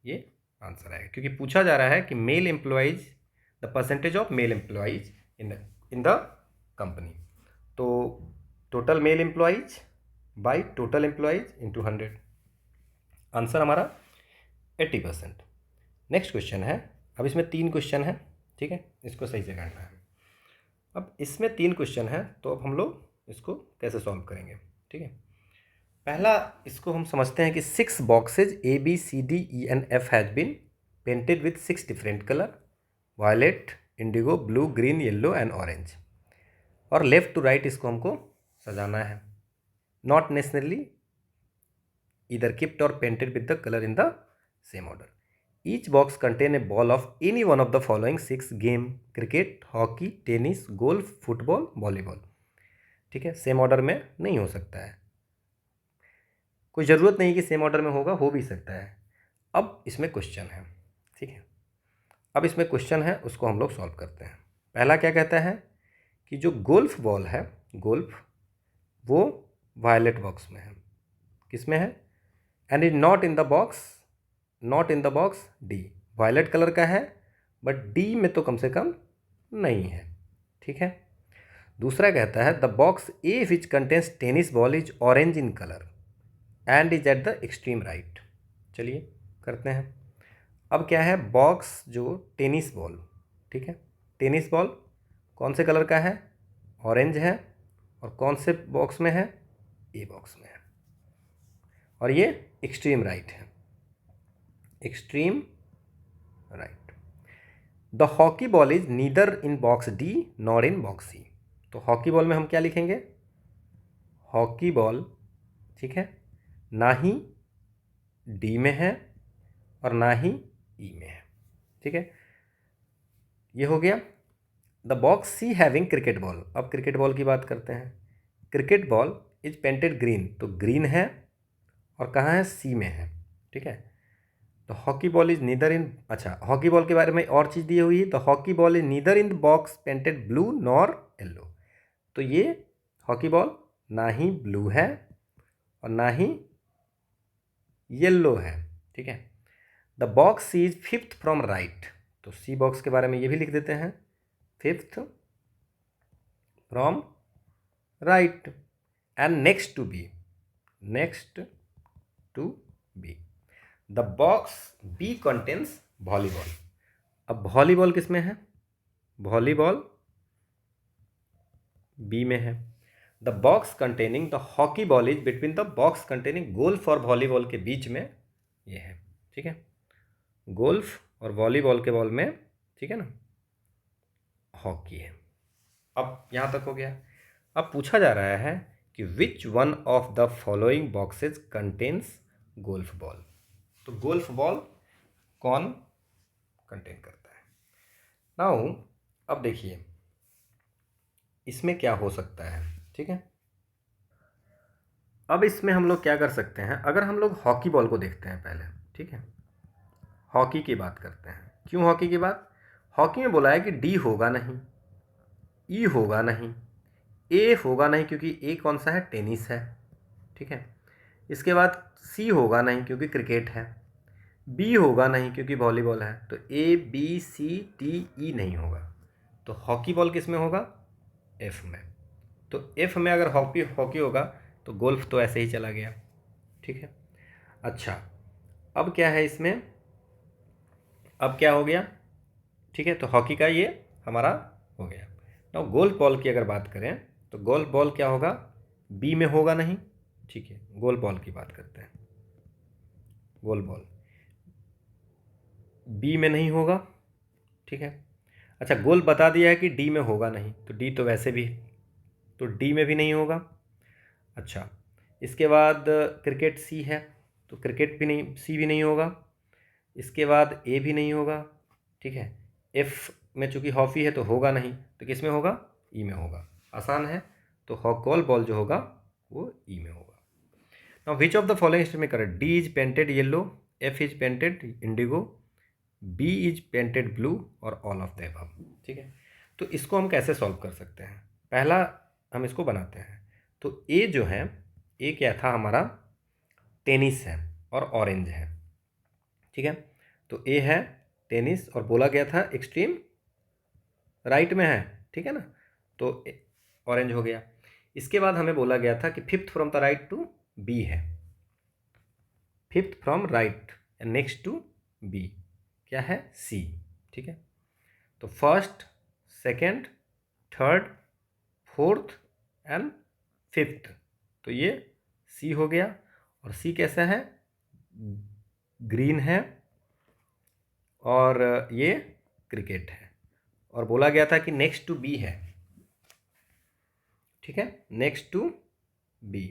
ये आंसर आएगा, क्योंकि पूछा जा रहा है कि male employees, the percentage of male employees in the company, तो total male employees by total employees into 100, answer हमारा 80%। नेक्स्ट क्वेश्चन है, अब इसमें 3 क्वेश्चन है, ठीक है, इसको सही से करना है। अब इसमें 3 क्वेश्चन है, तो अब हम लोग इसको कैसे सॉल्व करेंगे, ठीक है। पहला इसको हम समझते हैं कि 6 boxes ABCDENF has been painted with 6 different colour, violet, indigo, blue, green, yellow and orange, और लेफ्ट टू राइट इसको हमको सजाना है, not necessarily either kept or painted with the color in the same order. Each box contain a ball of any one of the following 6 game: cricket, hockey, tennis, golf, football, volleyball, ठीक है। सेम ऑर्डर में नहीं हो सकता है, कोई ज़रूरत नहीं कि सेम ऑर्डर में होगा, हो भी सकता है। अब इसमें क्वेश्चन है, ठीक है, अब इसमें क्वेश्चन है, उसको हम लोग सॉल्व करते हैं। पहला क्या कहता है कि जो गोल्फ बॉल है, गोल्फ, वो वायलेट बॉक्स में है, किस में है, and is not in the box, not in the box D, violet colour का है बट डी में तो कम से कम नहीं है, ठीक है। दूसरा कहता है the box A which contains tennis ball is orange in colour and is at the extreme right. चलिए करते हैं। अब क्या है, बॉक्स जो टेनिस बॉल, ठीक है, टेनिस बॉल कौन से कलर का है, ऑरेंज है, और कौन से बॉक्स में है, ए बॉक्स में है, और ये एक्सट्रीम राइट है, extreme right. The hockey ball is neither in box D nor in box C, तो हॉकी बॉल में हम क्या लिखेंगे, हॉकी बॉल, ठीक है, ना ही डी में है और ना ही ई में है, ठीक है, ये हो गया। The box C having cricket ball, अब क्रिकेट बॉल की बात करते हैं। Cricket ball is painted green, तो ग्रीन है और कहाँ है, सी में है, ठीक है। तो हॉकी बॉल इज नीदर इन, अच्छा हॉकी बॉल के बारे में और चीज़ दी हुई है, the hockey ball is neither in the box painted blue nor yellow, तो ये हॉकी बॉल ना ही ब्लू है और ना ही येलो है, ठीक है। The box C is 5th from right, तो सी बॉक्स के बारे में ये भी लिख देते हैं, 5th from right and next to B, next to B. The box B contains volleyball, अब वॉलीबॉल किस में है, वॉलीबॉल बी में है। The box containing the hockey ball is between the box containing golf और वॉलीबॉल के बीच में ये है, ठीक है, गोल्फ और वॉलीबॉल के बॉल में, ठीक है ना, हॉकी है। अब यहाँ तक हो गया। अब पूछा जा रहा है कि विच one of the following boxes contains golf ball, तो गोल्फ बॉल कौन कंटेन करता है। नाउ अब देखिए इसमें क्या हो सकता है, ठीक है। अब इसमें हम लोग क्या कर सकते हैं, अगर हम लोग हॉकी बॉल को देखते हैं पहले, ठीक है, हॉकी की बात करते हैं। क्यों हॉकी की बात, हॉकी में बोला है कि डी होगा नहीं, ई होगा नहीं, ए होगा नहीं क्योंकि ए कौन सा है, टेनिस है, ठीक है। इसके बाद सी होगा नहीं क्योंकि क्रिकेट है, बी होगा नहीं क्योंकि वॉलीबॉल है, तो ए बी सी डी ई नहीं होगा। तो हॉकी बॉल किस में होगा? एफ में। तो एफ में अगर हॉकी हॉकी होगा तो गोल्फ तो ऐसे ही चला गया। ठीक है। अच्छा, अब क्या है इसमें, अब क्या हो गया? ठीक है, तो हॉकी का ये हमारा हो गया। ना गोल्फ बॉल की अगर बात करें तो गोल्फ बॉल क्या होगा? बी में होगा नहीं। ठीक है, गोल्फ बॉल की बात करते हैं। गोल्फ बॉल बी में नहीं होगा। ठीक है। अच्छा, गोल बता दिया है कि डी में होगा नहीं, तो डी तो वैसे भी, तो डी में भी नहीं होगा। अच्छा, इसके बाद क्रिकेट सी है, तो क्रिकेट भी नहीं, सी भी नहीं होगा। इसके बाद ए भी नहीं होगा। ठीक है, एफ में चूंकि हॉकी है तो होगा नहीं, तो किस में होगा? ई में होगा। आसान है। तो हॉकबॉल बॉल जो होगा वो ई में होगा। Now which of the following statement correct? D is painted yellow, F is painted indigo, B is painted blue और ऑल ऑफ द अबव। ठीक है, तो इसको हम कैसे सॉल्व कर सकते हैं? पहला हम इसको बनाते हैं। तो ए जो है, ए क्या था हमारा? टेनिस है और ऑरेंज है। ठीक है, तो ए है टेनिस और बोला गया था एक्सट्रीम राइट में है। ठीक है ना, तो ऑरेंज हो गया। इसके बाद हमें बोला गया था कि fifth from the right to B है, fifth from right next to B क्या है? सी। ठीक है, तो first, second, third, fourth and fifth, तो ये सी हो गया। और सी कैसा है? ग्रीन है और ये क्रिकेट है। और बोला गया था कि नेक्स्ट टू बी है। ठीक है, नेक्स्ट टू बी।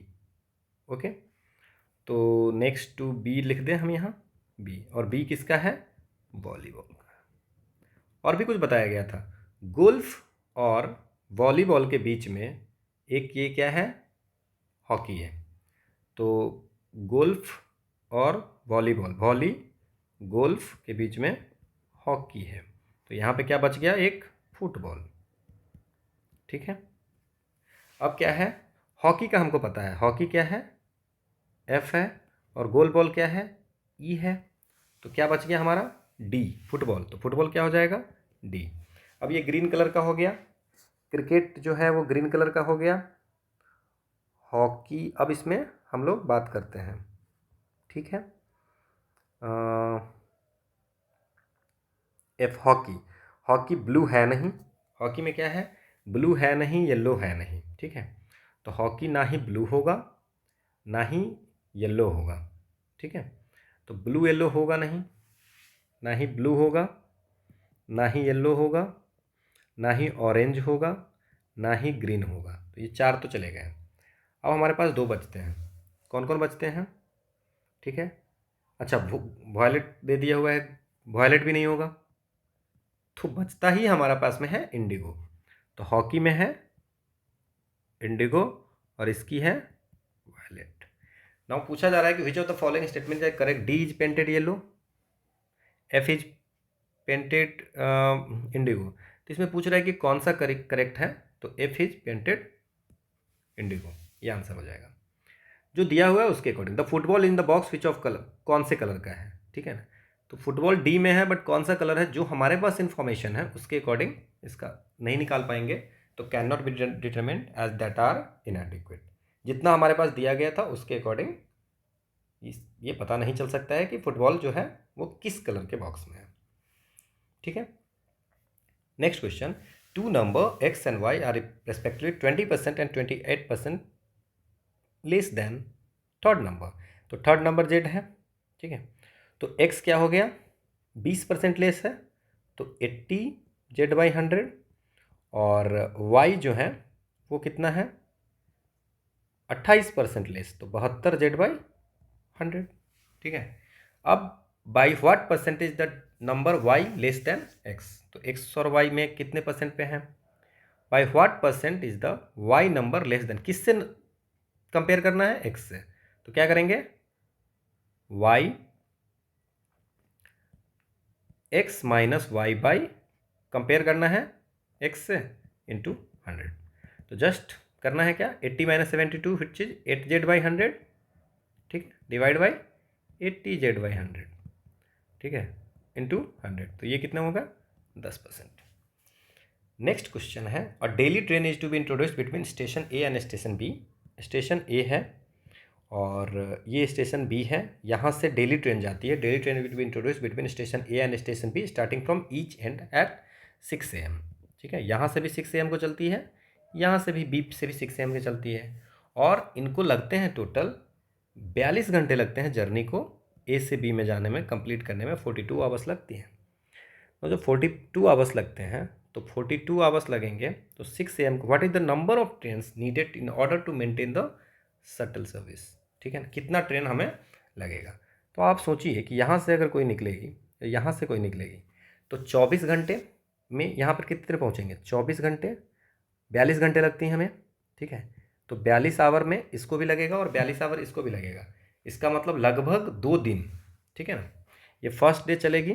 ओके, तो नेक्स्ट टू बी लिख दें हम यहाँ, बी, और बी किसका है? वॉलीबॉल का। और भी कुछ बताया गया था, गोल्फ और वॉलीबॉल के बीच में एक ये क्या है? हॉकी है। तो गोल्फ और वॉलीबॉल, वॉली गोल्फ के बीच में हॉकी है, तो यहाँ पे क्या बच गया? एक फुटबॉल। ठीक है, अब क्या है? हॉकी का हमको पता है, हॉकी क्या है? एफ है, और गोल बॉल क्या है? ई है। तो क्या बच गया हमारा? D, football. तो फुटबॉल क्या हो जाएगा? डी। अब ये ग्रीन कलर का हो गया, क्रिकेट जो है वो ग्रीन कलर का हो गया, हॉकी। अब इसमें हम लोग बात करते हैं। ठीक है, एफ हॉकी, हॉकी ब्लू है नहीं, हॉकी में क्या है? ब्लू है नहीं, येलो है नहीं। ठीक है, तो हॉकी ना ही ब्लू होगा ना ही येलो होगा। ठीक है, तो ब्लू येलो होगा नहीं, ना ही ब्लू होगा, ना ही येलो होगा, ना ही ऑरेंज होगा, ना ही ग्रीन होगा। तो ये चार तो चले गए। अब हमारे पास दो बचते हैं। कौन कौन बचते हैं? ठीक है, अच्छा, वॉयलेट दे दिया हुआ है, वॉयलेट भी नहीं होगा, तो बचता ही हमारा पास में है इंडिगो। तो हॉकी में है इंडिगो और इसकी है वायलेट। नाउ पूछा जा रहा है कि विच of the following statement is correct? D is painted yellow, F is painted Indigo. तो इसमें पूछ रहा है कि कौन सा करेक्ट है, तो एफ इज पेंटेड इंडिगो, ये आंसर हो जाएगा। जो दिया हुआ है उसके according, the football in the box which of colour, कौन से कलर का है? ठीक है ना, तो फुटबॉल डी में है, बट कौन सा कलर है जो हमारे पास इंफॉर्मेशन है उसके अकॉर्डिंग इसका नहीं निकाल पाएंगे, तो can not be determined as that are inadequate. जितना हमारे पास दिया गया था उसके अकॉर्डिंग ये पता नहीं चल सकता है कि फुटबॉल जो है वो किस कलर के बॉक्स में है। ठीक है, next question, two number x and y are respectively 20% and 28% less than third number. तो थर्ड नंबर जेड है। ठीक है, तो एक्स क्या हो गया? 20% लेस है, तो 80 जेड बाई 100, और वाई जो है वो कितना है? 28% लेस, तो 72 जेड बाई 100। ठीक है, अब by what percentage the number y less than x? तो एक्स और वाई में कितने परसेंट पे है? By what percent is the y number less than, किससे कंपेयर करना है? एक्स से। तो क्या करेंगे? Y x minus y by, compare करना है एक्स से, इंटू 100। तो जस्ट करना है क्या? 80 minus 72 which is 8 Z by 100। ठीक है, डिवाइड बाई 80 जेड बाई 100। ठीक है, इंटू 100, तो ये कितना होगा 10%। नेक्स्ट क्वेश्चन है, a daily train is to be introduced between station A and station B. Station A है और ये स्टेशन बी है, यहाँ से डेली ट्रेन जाती है। Daily train will be introduce between station A and station B starting from each end at 6 AM। ठीक है, यहाँ से भी 6 AM को चलती है, यहाँ से भी बी से भी 6 AM की चलती है, और इनको लगते हैं टोटल 42 घंटे लगते हैं जर्नी को ए से बी में जाने में, कंप्लीट करने में 42 आवर्स लगती हैं। तो जो 42 आवर्स लगते हैं, तो 42 आवर्स लगेंगे, तो 6 AM को what is the number of trains needed in order to maintain the shuttle service. ठीक है ना, कितना ट्रेन हमें लगेगा। तो आप सोचिए कि यहाँ से अगर कोई निकलेगी या यहाँ से कोई निकलेगी, तो 24 घंटे में यहाँ पर कितने पहुँचेंगे, 24 घंटे, 42 घंटे लगती हैं हमें। ठीक है, तो 42 आवर में इसको भी लगेगा और 42 आवर इसको भी लगेगा, इसका मतलब लगभग 2 दिन। ठीक है ना, ये फर्स्ट डे चलेगी।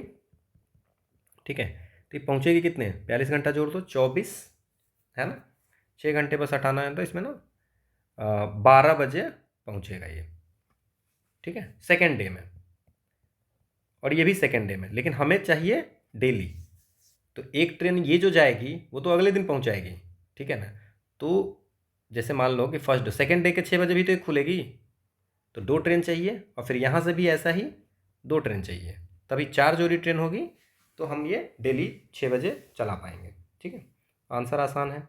ठीक है, तो ये पहुँचेगी कितने, 42 घंटा जोड़ दो 24 है ना, 6 घंटे बस हटाना है, तो इसमें ना 12 बजे पहुँचेगा ये। ठीक है, सेकेंड डे में, और ये भी सेकेंड डे में, लेकिन हमें चाहिए डेली। तो एक ट्रेन ये जो जाएगी वो तो अगले दिन पहुँच जाएगी। ठीक है ना, तो जैसे मान लो कि फर्स्ट डे सेकेंड डे के 6 बजे भी तो एक खुलेगी, तो 2 ट्रेन चाहिए, और फिर यहाँ से भी ऐसा ही 2 ट्रेन चाहिए, तभी 4 जोड़ी ट्रेन होगी, तो हम ये डेली 6 बजे चला पाएंगे। ठीक है, आंसर आसान है।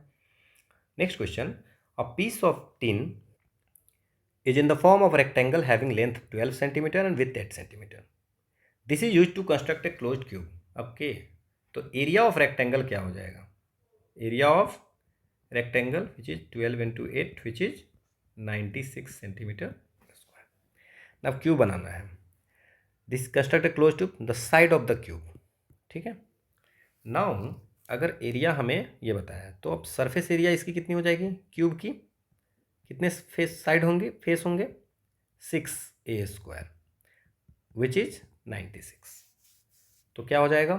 Next question, a piece of tin is in the form of a rectangle having length 12 cm and width 8 cm. This is used to construct a closed cube. Okay, तो एरिया ऑफ रेक्टेंगल क्या हो जाएगा, area of rectangle which is 12 into 8 which is 96 centimetre square. अब क्यूब बनाना है, this construct A close tube the side of the cube. ठीक है, नाउ अगर एरिया हमें ये बताया, तो अब सरफेस एरिया इसकी कितनी हो जाएगी, क्यूब की कितने फेस साइड होंगे, फेस होंगे 6a² विच इज 96। तो क्या हो जाएगा,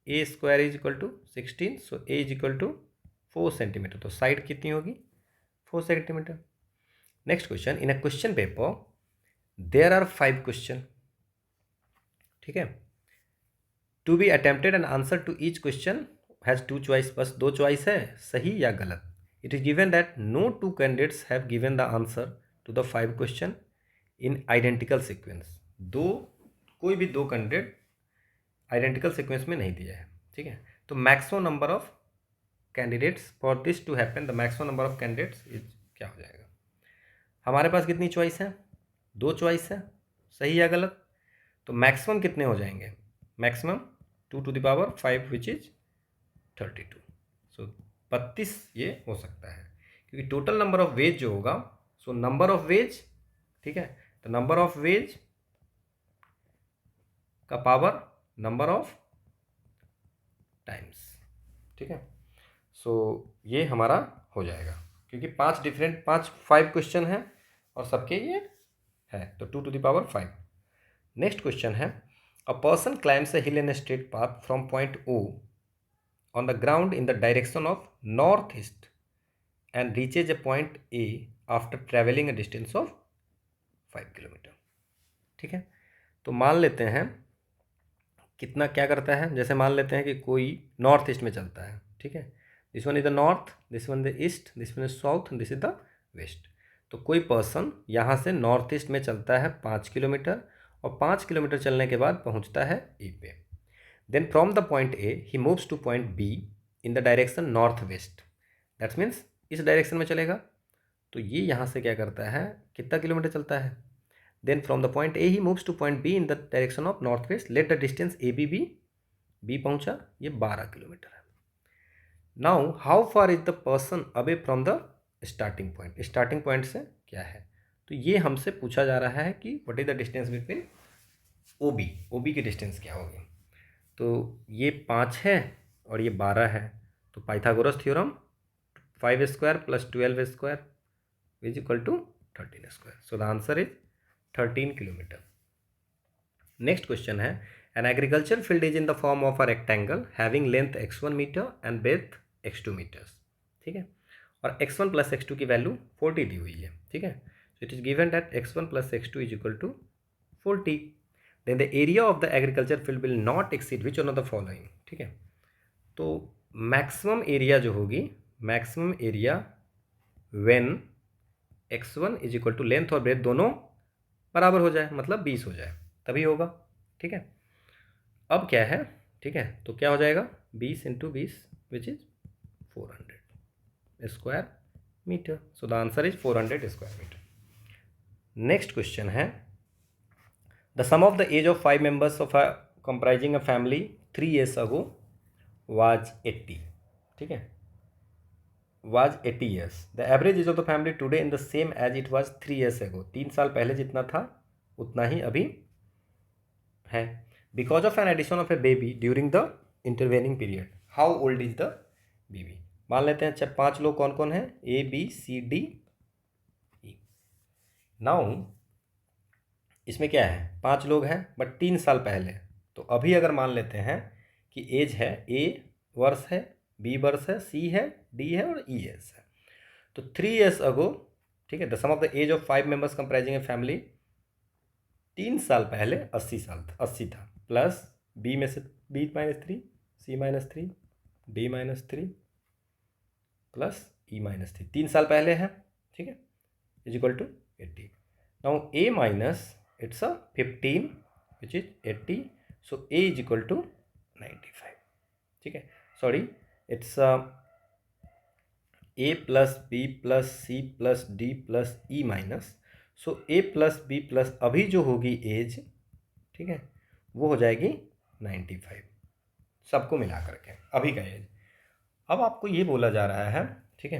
a² is equal to 16, so a is equal to 4 centimetre, तो साइड कितनी होगी 4 centimetre. Next question, in a question paper there are 5 question. ठीक है, to be attempted and answer to each question has 2 choice, बस 2 चॉइस है, सही या गलत। It is given that no 2 candidates have given the answer to the 5 question in identical sequence. कोई भी 2 कैंडिडेट आइडेंटिकल सीक्वेंस में नहीं दिया है। ठीक है, तो maximum number of candidates for this to happen, the maximum number of candidates is क्या हो जाएगा, हमारे पास कितनी चॉइस है, 2 चॉइस है, सही या गलत। तो मैक्सिमम कितने हो जाएंगे, maximum 2 to the power 5 which is 32, सो 32 ये हो सकता है, क्योंकि टोटल नंबर ऑफ वेज जो होगा, सो नंबर ऑफ वेज, ठीक है, तो नंबर ऑफ वेज का पावर नंबर ऑफ टाइम्स। ठीक है, सो ये हमारा हो जाएगा, क्योंकि 5 क्वेश्चन है और सबके ये है, तो 2 to the power 5। Next question है, a person climbs a hill in a straight path from point O on the ground in the direction of northeast and reaches a point A after traveling a distance of 5 kilometre. ठीक है, तो मान लेते हैं कितना क्या करता है, जैसे मान लेते हैं कि कोई नॉर्थ ईस्ट में चलता है। ठीक है, this one is the north, this one the east, this one is south, this is the west. तो कोई पर्सन यहाँ से नॉर्थ ईस्ट में चलता है 5 किलोमीटर, और 5 किलोमीटर चलने के बाद पहुँचता है ए पे। Then from the point A he moves to point B in the direction northwest. That means इस डायरेक्शन में चलेगा, तो ये यहाँ से क्या करता है, कितना किलोमीटर चलता है। Then from the point A he moves to point B in the direction of northwest. Let the distance AB be, B पहुँचा, ये 12 किलोमीटर है। Now how far is the person away from the starting point? Starting point से क्या है, तो ये हमसे पूछा जा रहा है कि what is the distance between OB, OB की डिस्टेंस क्या होगी। तो ये 5 है और ये 12 है, तो Pythagoras theorem 5² + 12² is equal to 13², so the answer is 13 kilometre. Next question है, an agriculture field is in the form of a rectangle having length x1 metre and breadth x2 metres. ठीक है, और x1 + x2 की वैल्यू 40 दी हुई है। ठीक है, so it is given that x1 + x2 is equal to 40। Then the area of the agriculture field will not exceed which one of the following. ठीक है, तो मैक्सिमम एरिया जो होगी, maximum area when x1 is equal to length और ब्रेथ दोनों बराबर हो जाए, मतलब 20 हो जाए, तभी होगा। ठीक है, अब क्या है, ठीक है, तो क्या हो जाएगा 20 into 20 which is 400 square metre. So the answer is 400 square metre. Next question है, the sum of the age of 5 members of a comprising a family 3 years ago was 80। ठीक है, was 80 years। The average age of the family today in the same age it was 3 years ago. 3 साल पहले जितना था उतना ही अभी है। Because of an addition of a baby during the intervening period, how old is the baby. मान लेते हैं 5 लोग कौन कौन है, ABCDE। नाउ इसमें क्या है, 5 लोग हैं बट 3 साल पहले, तो अभी अगर मान लेते हैं कि एज है, A वर्ष है, B वर्ष है, C है, D है और ES है, तो 3 years अगो, ठीक है, the sum of the age of 5 members comprising a family, 3 साल पहले 80 साल था, 80 था, प्लस B में से B -3, C -3, D -3 plus E -3, 3 साल पहले है। ठीक है, is equal to 80। Now A minus it's a 15 which is 80, so A is equal to 95। ठीक है, sorry, it's A plus B plus C plus D plus E minus, so A plus B plus अभी जो होगी एज, ठीक है, वो हो जाएगी 95, सबको मिला करके अभी का एज। अब आपको ये बोला जा रहा है, ठीक है,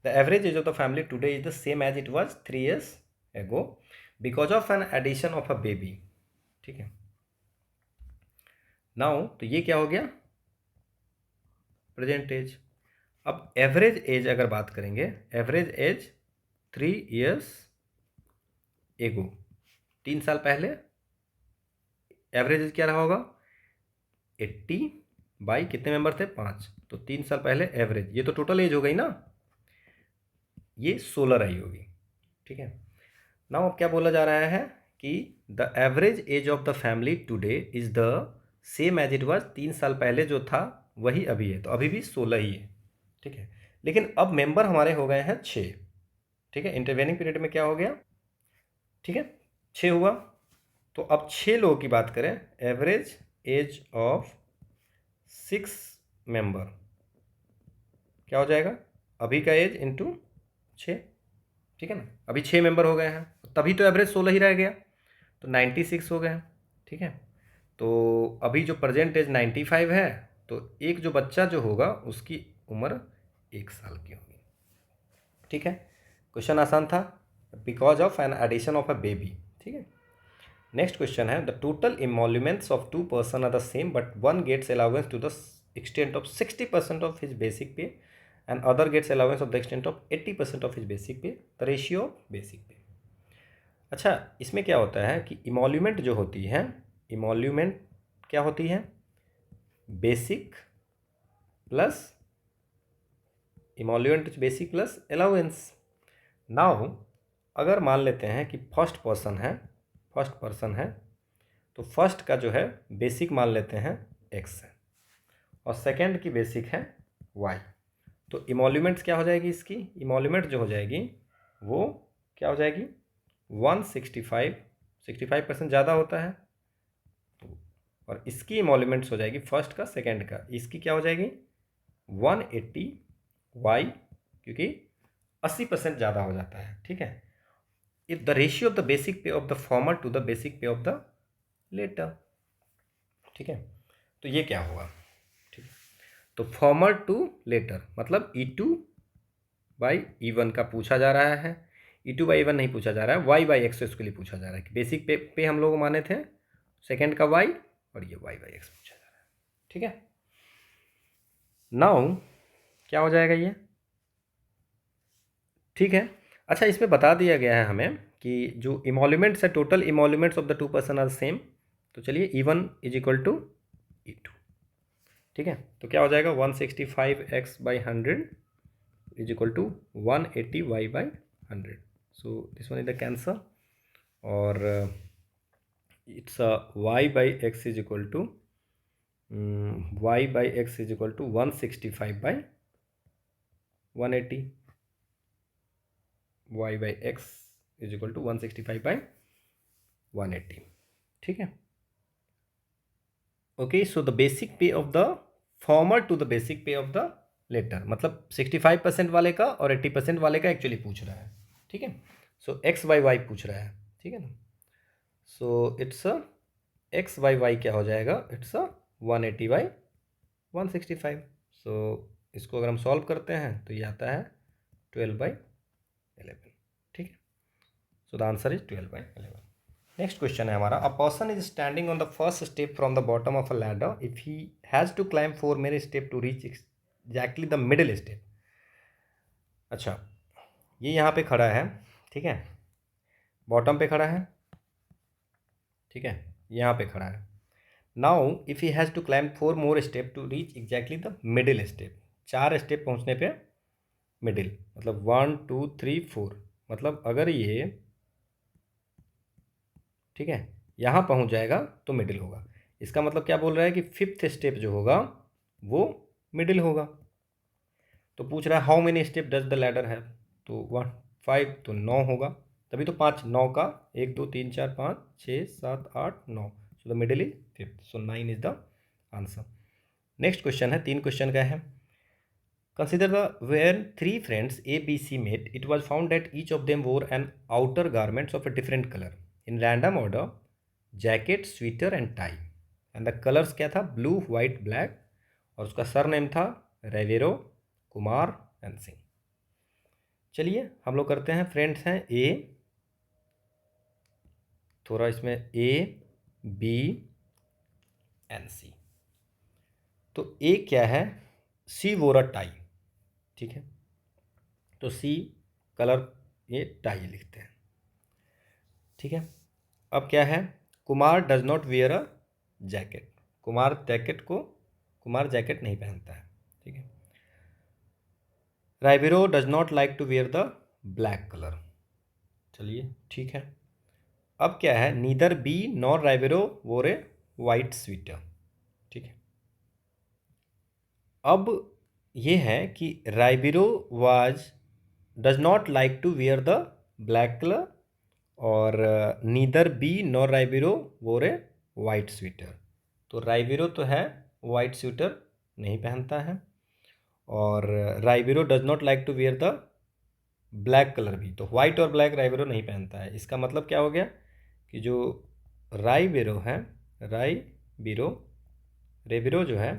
the average age of the family today is the same age it was 3 years ago because of an addition of a baby. ठीक है, नाउ तो ये क्या हो गया, प्रेजेंट एज। अब एवरेज एज अगर बात करेंगे, एवरेज एज 3 years ago, 3 साल पहले एवरेज एज क्या रहा होगा, 80 बाई कितने मेंबर थे, 5, तो 3 साल पहले एवरेज, ये तो टोटल एज हो गई ना, ये 16 रही होगी। ठीक है, नाउ अब क्या बोला जा रहा है कि the average age of the family today is the same age it was, 3 साल पहले जो था वही अभी है, तो अभी भी 16 ही है। ठीक है, लेकिन अब मेंबर हमारे हो गए हैं 6। ठीक है, इंटरवेनिंग पीरियड में क्या हो गया, ठीक है, 6 हुआ, तो अब 6 लोगों की बात करें, एवरेज एज ऑफ 6 मेंबर क्या हो जाएगा, अभी का एज इंटू 6। ठीक है ना, अभी 6 मेंबर हो गए हैं, तभी तो एवरेज 16 ही रह गया, तो 96 हो गए हैं। ठीक है, तो अभी जो प्रेजेंट एज 95 है, तो एक जो बच्चा जो होगा उसकी उम्र 1 साल की होगी। ठीक है, क्वेश्चन आसान था, because of an addition of a baby. ठीक है, नेक्स्ट क्वेश्चन है, the total emoluments of 2 person are the same but one gets allowance to the extent of 60% of his basic pay and other gets allowance of the extent of 80% of his basic pay, the ratio of basic pay. अच्छा, इसमें क्या होता है कि इमोल्यूमेंट जो होती है, इमोल्यूमेंट क्या होती है, basic plus emolument basic plus allowance. Now अगर मान लेते हैं कि फर्स्ट पर्सन है, तो फर्स्ट का जो है बेसिक मान लेते हैं x है और सेकंड की बेसिक है y, तो इमोल्यूमेंट्स क्या हो जाएगी, इसकी इमोल्यूमेंट जो हो जाएगी वो क्या हो जाएगी, 65% ज़्यादा होता है, और इसकी इमोल्यूमेंट्स हो जाएगी फर्स्ट का सेकंड का, इसकी क्या हो जाएगी 180 y, क्योंकि 80% ज़्यादा हो जाता है। ठीक है, if the ratio of the basic pay of the former to the basic pay of the latter. ठीक है, तो ये क्या होगा, ठीक है, तो फॉर्मर टू लेटर मतलब E2/E1 का पूछा जा रहा है, E2/E1 नहीं पूछा जा रहा है, y/x इसके लिए पूछा जा रहा है कि बेसिक पे हम लोग माने थे सेकंड का y, और ये y/x पूछा जा रहा है। ठीक है, नाउ क्या हो जाएगा ये, ठीक है। अच्छा, इसमें बता दिया गया है हमें कि जो इमोल्यूमेंट्स है, total emoluments of the 2 person are same, तो चलिए E1 is equal to E2। ठीक है, तो क्या हो जाएगा 165x/100 is equal to 180y/100, so this one is the cancer, और it's y by x is equal to y by x is equal to 165 by 180, y by x is equal to 165 by 180, ठीक है। Okay, so the basic pay of the former to the basic pay of the latter, मतलब 65% वाले का और 80% वाले का एक्चुअली पूछ रहा है, ठीक है। सो एक्स वाई वाई पूछ रहा है, ठीक है ना। So it's x y y क्या हो जाएगा, इट्स 180 बाई 165। सो इसको अगर हम सॉल्व करते हैं तो ये आता है 12/11, ठीक है। So the answer is 12/11। Next question है हमारा, a person is standing on the first step from the bottom of a ladder if he has to climb 4 more step to reach exactly the middle step. अच्छा, ये यहाँ पे खड़ा है, ठीक है, बॉटम पे खड़ा है, ठीक है, यहाँ पे खड़ा है। Now if he has to climb 4 more step to reach exactly the middle step, 4 step पहुँचने पे मिडिल, मतलब 1 2 3 4, मतलब अगर ये, ठीक है, यहाँ पहुँच जाएगा तो मिडिल होगा। इसका मतलब क्या बोल रहा है कि 5th स्टेप जो होगा वो मिडिल होगा। तो पूछ रहा है how many step does the ladder है, तो 1 5 तो 9 होगा, तभी तो 5 9 का 1 2 3 4 5 6 7 8 9, so the middle is 5th, so 9 is the answer. Next question है, 3 क्वेश्चन का है। Consider the when 3 friends A, B, C met, it was found that each of them wore an outer garments of a different color in random order, jacket, sweater and tie. And the colors क्या था, ब्लू वाइट ब्लैक, और उसका सर नेम था रेवेरो, कुमार एंड सिंह। चलिए हम लोग करते हैं, फ्रेंड्स हैं ए, थोड़ा इसमें ए बी एंड सी। तो ए क्या है, सी वोर अ टाई, ठीक है, तो सी कलर ये टाई लिखते हैं, ठीक है। अब क्या है, Kumar does not wear a jacket, Kumar jacket नहीं पहनता है, ठीक है। Ribeiro does not like to wear the black colour, चलिए ठीक है। अब क्या है, neither B nor Ribeiro wore a white sweater, ठीक है। अब ये है कि Ribeiro was does not like to wear the black colour, और neither B nor Ribeiro wore a white sweater. तो राइबेरो तो है वाइट स्वेटर नहीं पहनता है, और Ribeiro does not like to wear the black colour भी, तो वाइट और ब्लैक राइबेरो नहीं पहनता है। इसका मतलब क्या हो गया कि जो राइबेरो है, राइबेरो रेबेरो जो है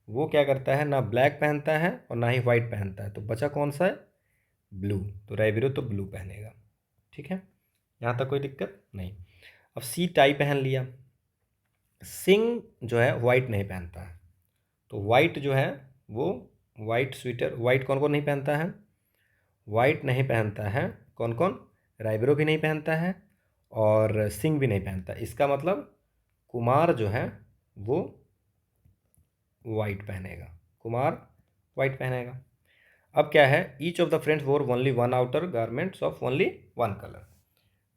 वो क्या करता है, ना ब्लैक पहनता है और ना ही वाइट पहनता है, तो बचा कौन सा है, ब्लू, तो राइबेरो तो ब्लू पहनेगा, ठीक है, यहाँ तक कोई दिक्कत नहीं। अब सी टाई पहन लिया, सिंह जो है वाइट नहीं पहनता है, तो वाइट जो है वो वाइट स्वेटर, वाइट कौन कौन नहीं पहनता है, वाइट नहीं पहनता है कौन कौन, राइबेरो भी नहीं पहनता है और सिंह भी नहीं पहनता। इसका मतलब कुमार जो है वो वाइट पहनेगा, कुमार वाइट पहनेगा। अब क्या है, ईच ऑफ द फ्रेंड्स वोर only one outer garments of only one colour,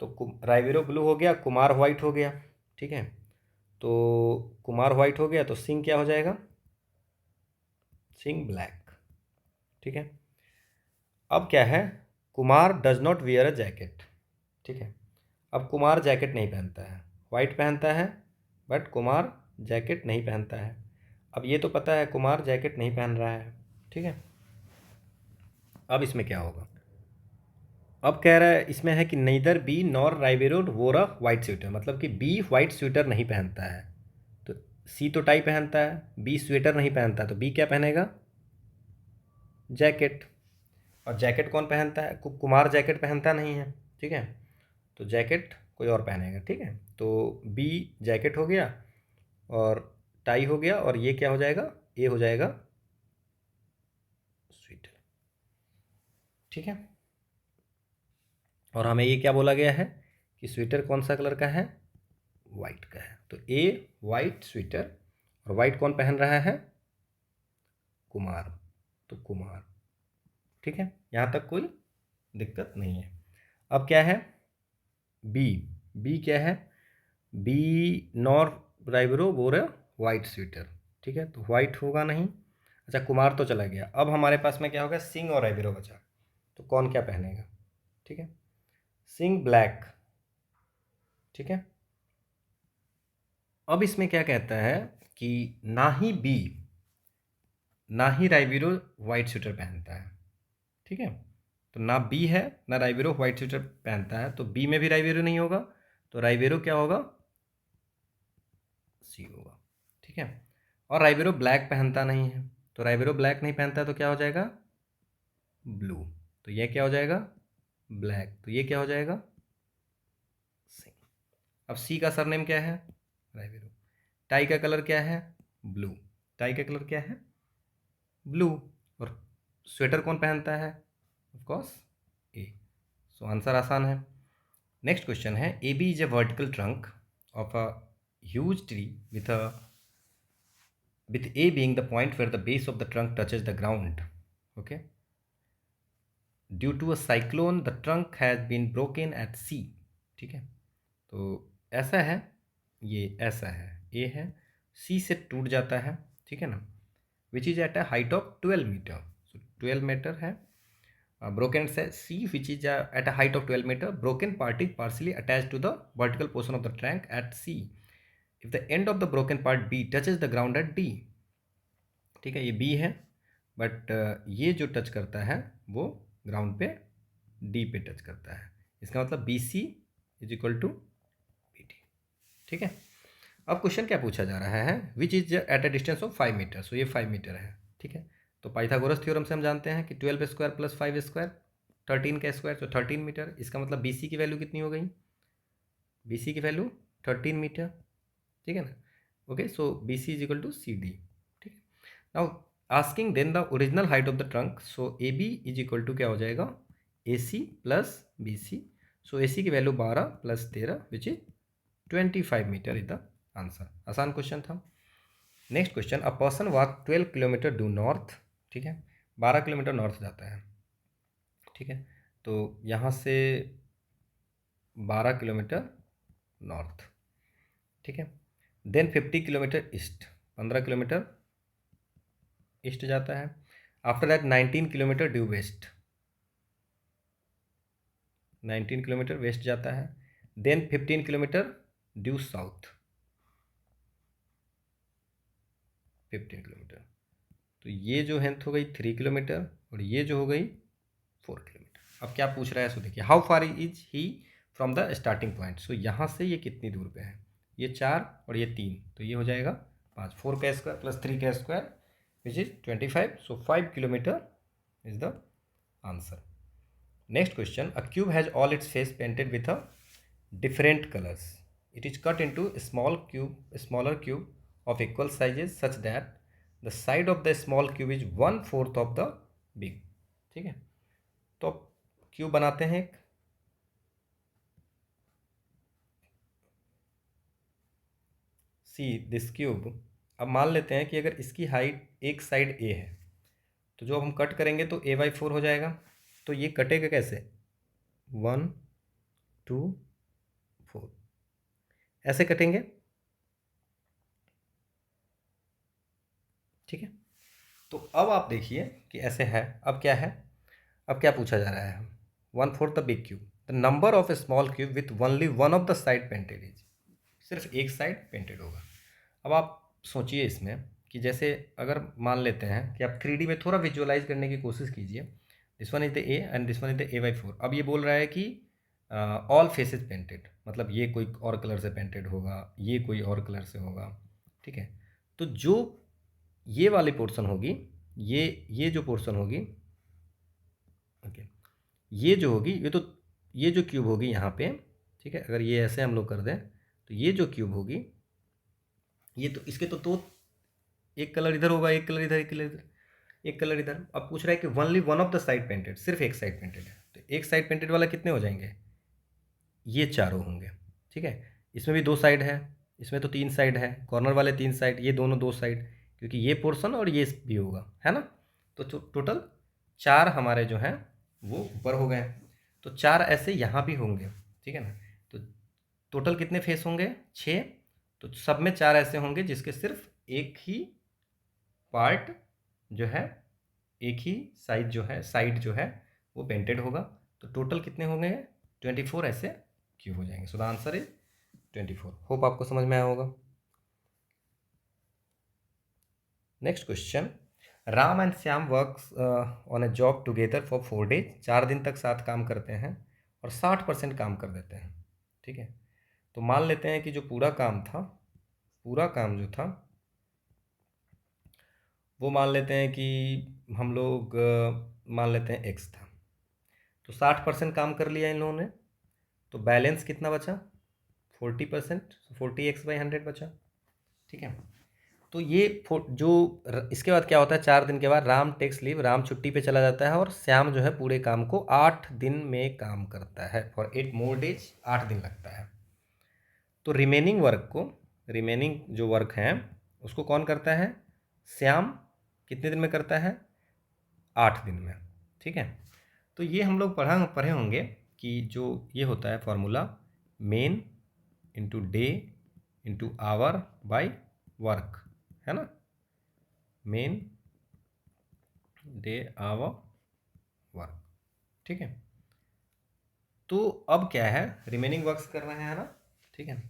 तो राइबेरो ब्लू हो गया, कुमार वाइट हो गया, ठीक है। तो कुमार वाइट हो गया तो सिंह क्या हो जाएगा, सिंह ब्लैक, ठीक है। अब क्या है, Kumar does not wear a jacket, ठीक है। अब कुमार जैकेट नहीं पहनता है, वाइट पहनता है बट कुमार जैकेट नहीं पहनता है। अब ये तो पता है कुमार जैकेट नहीं पहन रहा है, ठीक है। अब इसमें क्या होगा, अब कह रहा है इसमें है कि नेदर बी नॉर राइबेरो वोर अ वाइट स्वेटर, मतलब कि बी वाइट स्वेटर नहीं पहनता है, तो सी तो टाई पहनता है, बी स्वेटर नहीं पहनता, तो बी क्या पहनेगा, जैकेट। और जैकेट कौन पहनता है, कुमार जैकेट पहनता नहीं है, ठीक है, तो जैकेट कोई और पहनेगा, ठीक है। तो बी जैकेट हो गया और टाई हो गया, और ये क्या हो जाएगा, ए हो जाएगा स्वेटर, ठीक है। और हमें ये क्या बोला गया है कि स्वेटर कौन सा कलर का है, वाइट का है, तो ए वाइट स्वेटर, और वाइट कौन पहन रहा है, कुमार, तो कुमार, ठीक है, यहाँ तक कोई दिक्कत नहीं है। अब क्या है, बी, बी क्या है, B nor Ribeiro wore white sweater, ठीक है, तो वाइट होगा नहीं। अच्छा, कुमार तो चला गया। अब हमारे पास में क्या होगा, सिंह और राइबरो बचा, तो कौन क्या पहनेगा, ठीक है, सिंह ब्लैक, ठीक है। अब इसमें क्या कहता है कि ना ही बी ना ही राइबरो वाइट स्वेटर पहनता है, ठीक है। तो ना बी है ना राइबेरो व्हाइट स्वेटर पहनता है, तो बी में भी राइबेरो नहीं होगा, तो राइबेरो क्या होगा, सी होगा, ठीक है। और राइबेरो ब्लैक पहनता नहीं है, तो राइबेरो ब्लैक नहीं पहनता है, तो क्या हो जाएगा, ब्लू। तो ये क्या हो जाएगा, ब्लैक, तो ये क्या हो जाएगा, सी। अब सी का सरनेम क्या है, राइबेरो। टाई का कलर क्या है, ब्लू। टाई का कलर क्या है, ब्लू। और स्वेटर कौन पहनता है, of course A. So answer आसान है। नेक्स्ट क्वेश्चन है, A B is a vertical trunk of a huge tree with A being the point where the base of the trunk touches the ground. Okay. Due to a cyclone, the trunk has been broken at sea. ठीक है, तो ऐसा है, ये ऐसा है, ए है, सी से टूट जाता है, ठीक है ना, which is at a height of 12 metre. So 12 metre है। broken से C which is at a height of 12 meter, broken part is partially attached to the vertical portion of the trunk at C if the end of the broken part B touches the ground at D। ठीक है, ये B है, बट ये जो टच करता है वो ग्राउंड पे D पे टच करता है, इसका मतलब BC is equal to BD, ठीक है। अब क्वेश्चन क्या पूछा जा रहा है, which is at a distance of 5 metre. So ये 5 मीटर है, ठीक है। तो पाइथागोरस थ्योरम से हम जानते हैं कि 12 स्क्वायर प्लस 5 स्क्वायर 13 का स्क्वायर, तो 13 मीटर। इसका मतलब BC की वैल्यू कितनी हो गई, BC की वैल्यू 13 मीटर, ठीक है ना। Okay, so BC is equal to CD, ठीक है। Now asking then the original height of the trunk, so AB is equal to क्या हो जाएगा, AC plus BC। So AC की value 12 plus 13 which is 25 metre is the answer. आसान क्वेश्चन था। Next question, a person walk 12 kilometre due north, ठीक है, 12 किलोमीटर नॉर्थ जाता है, ठीक है। तो यहाँ से 12 किलोमीटर नॉर्थ, ठीक है, then 50 kilometre east, 15 kilometre east जाता है। After that 19 kilometre due west, 19 kilometre west जाता है। Then 15 kilometre due south, 15 kilometre. तो ये जो हेल्थ हो गई 3 किलोमीटर और ये जो हो गई 4 किलोमीटर। अब क्या पूछ रहा है, सो देखिए, how far is he from the starting point. So यहाँ से ये कितनी दूर पे है, ये 4 और ये 3, तो ये हो जाएगा 5। 4 का स्क्वायर प्लस 3 का square which is 25। So 5 kilometre is the answer. Next question, a cube has all its face painted with a different colors. It is cut into a smaller cube of equal sizes such that the side of the small cube is 1/4 of the big, ठीक है। तो क्यूब बनाते हैं एक, सी दिस क्यूब। अब मान लेते हैं कि अगर इसकी हाइट एक साइड ए है, तो जो हम कट करेंगे तो A/4 हो जाएगा। तो ये कटेगा कैसे, 1 2 4 ऐसे कटेंगे, ठीक है। तो अब आप देखिए कि ऐसे है। अब क्या है, अब क्या पूछा जा रहा है, 1/4 the big cube, the number of A small cube with only one of the side painted is. सिर्फ एक साइड पेंटेड होगा। अब आप सोचिए इसमें कि जैसे अगर मान लेते हैं कि आप 3D में थोड़ा विजुअलाइज करने की कोशिश कीजिए, this one is the A and this one is the A/4। अब ये बोल रहा है कि ऑल फेसेस पेंटेड, मतलब ये कोई और कलर से पेंटेड होगा, ये कोई और कलर से होगा, ठीक है। तो जो ये वाली पोर्शन होगी, ये जो पोर्शन होगी, ओके, ये जो होगी, ये जो क्यूब होगी यहाँ पे, ठीक है, अगर ये ऐसे हम लोग कर दें तो ये जो क्यूब होगी, ये तो इसके तो एक कलर इधर होगा, एक कलर इधर, एक कलर इधर, एक कलर इधर। अब पूछ रहा है कि only one of the side painted, सिर्फ एक साइड पेंटेड है, तो एक साइड पेंटेड वाला कितने हो जाएंगे, ये चारों होंगे, ठीक है। इसमें भी 2 साइड है, इसमें तो 3 साइड है, कॉर्नर वाले 3 साइड, ये दोनों 2 साइड, क्योंकि ये पोर्शन और ये भी होगा, है ना। तो टोटल 4 हमारे जो हैं वो ऊपर हो गए। तो 4 ऐसे यहाँ भी होंगे, ठीक है ना। तो टोटल कितने फेस होंगे? 6। तो सब में 4 ऐसे होंगे जिसके सिर्फ एक ही पार्ट जो है, एक ही साइड जो है वो पेंटेड होगा। तो टोटल कितने होंगे? 24 ऐसे क्यूब हो जाएंगे। So the answer is 24। Hope आपको समझ में आया होगा। Next question, Ram and Shyam works on A job together for 4 days। 4 दिन तक साथ काम करते हैं और 60% काम कर देते हैं। ठीक है, तो मान लेते हैं कि जो पूरा काम जो था वो मान लेते हैं कि हम लोग मान लेते हैं एक्स था। तो 60% काम कर लिया इन लोगों ने, तो बैलेंस कितना बचा? 40%। 40x/100 बचा। ठीक है, तो ये जो इसके बाद क्या होता है, 4 दिन के बाद राम टेक्स लीव, राम छुट्टी पे चला जाता है और श्याम जो है पूरे काम को 8 दिन में काम करता है। फॉर 8 more days, 8 दिन लगता है। तो रिमेनिंग जो वर्क है उसको कौन करता है? श्याम। कितने दिन में करता है? 8 दिन में। ठीक है, तो ये हम लोग पढ़े होंगे कि जो ये होता है formula, men into day into hour by work, है ना। Men day hour work. ठीक है, तो अब क्या है, रिमेनिंग वर्क्स कर रहे हैं ना। ठीक है,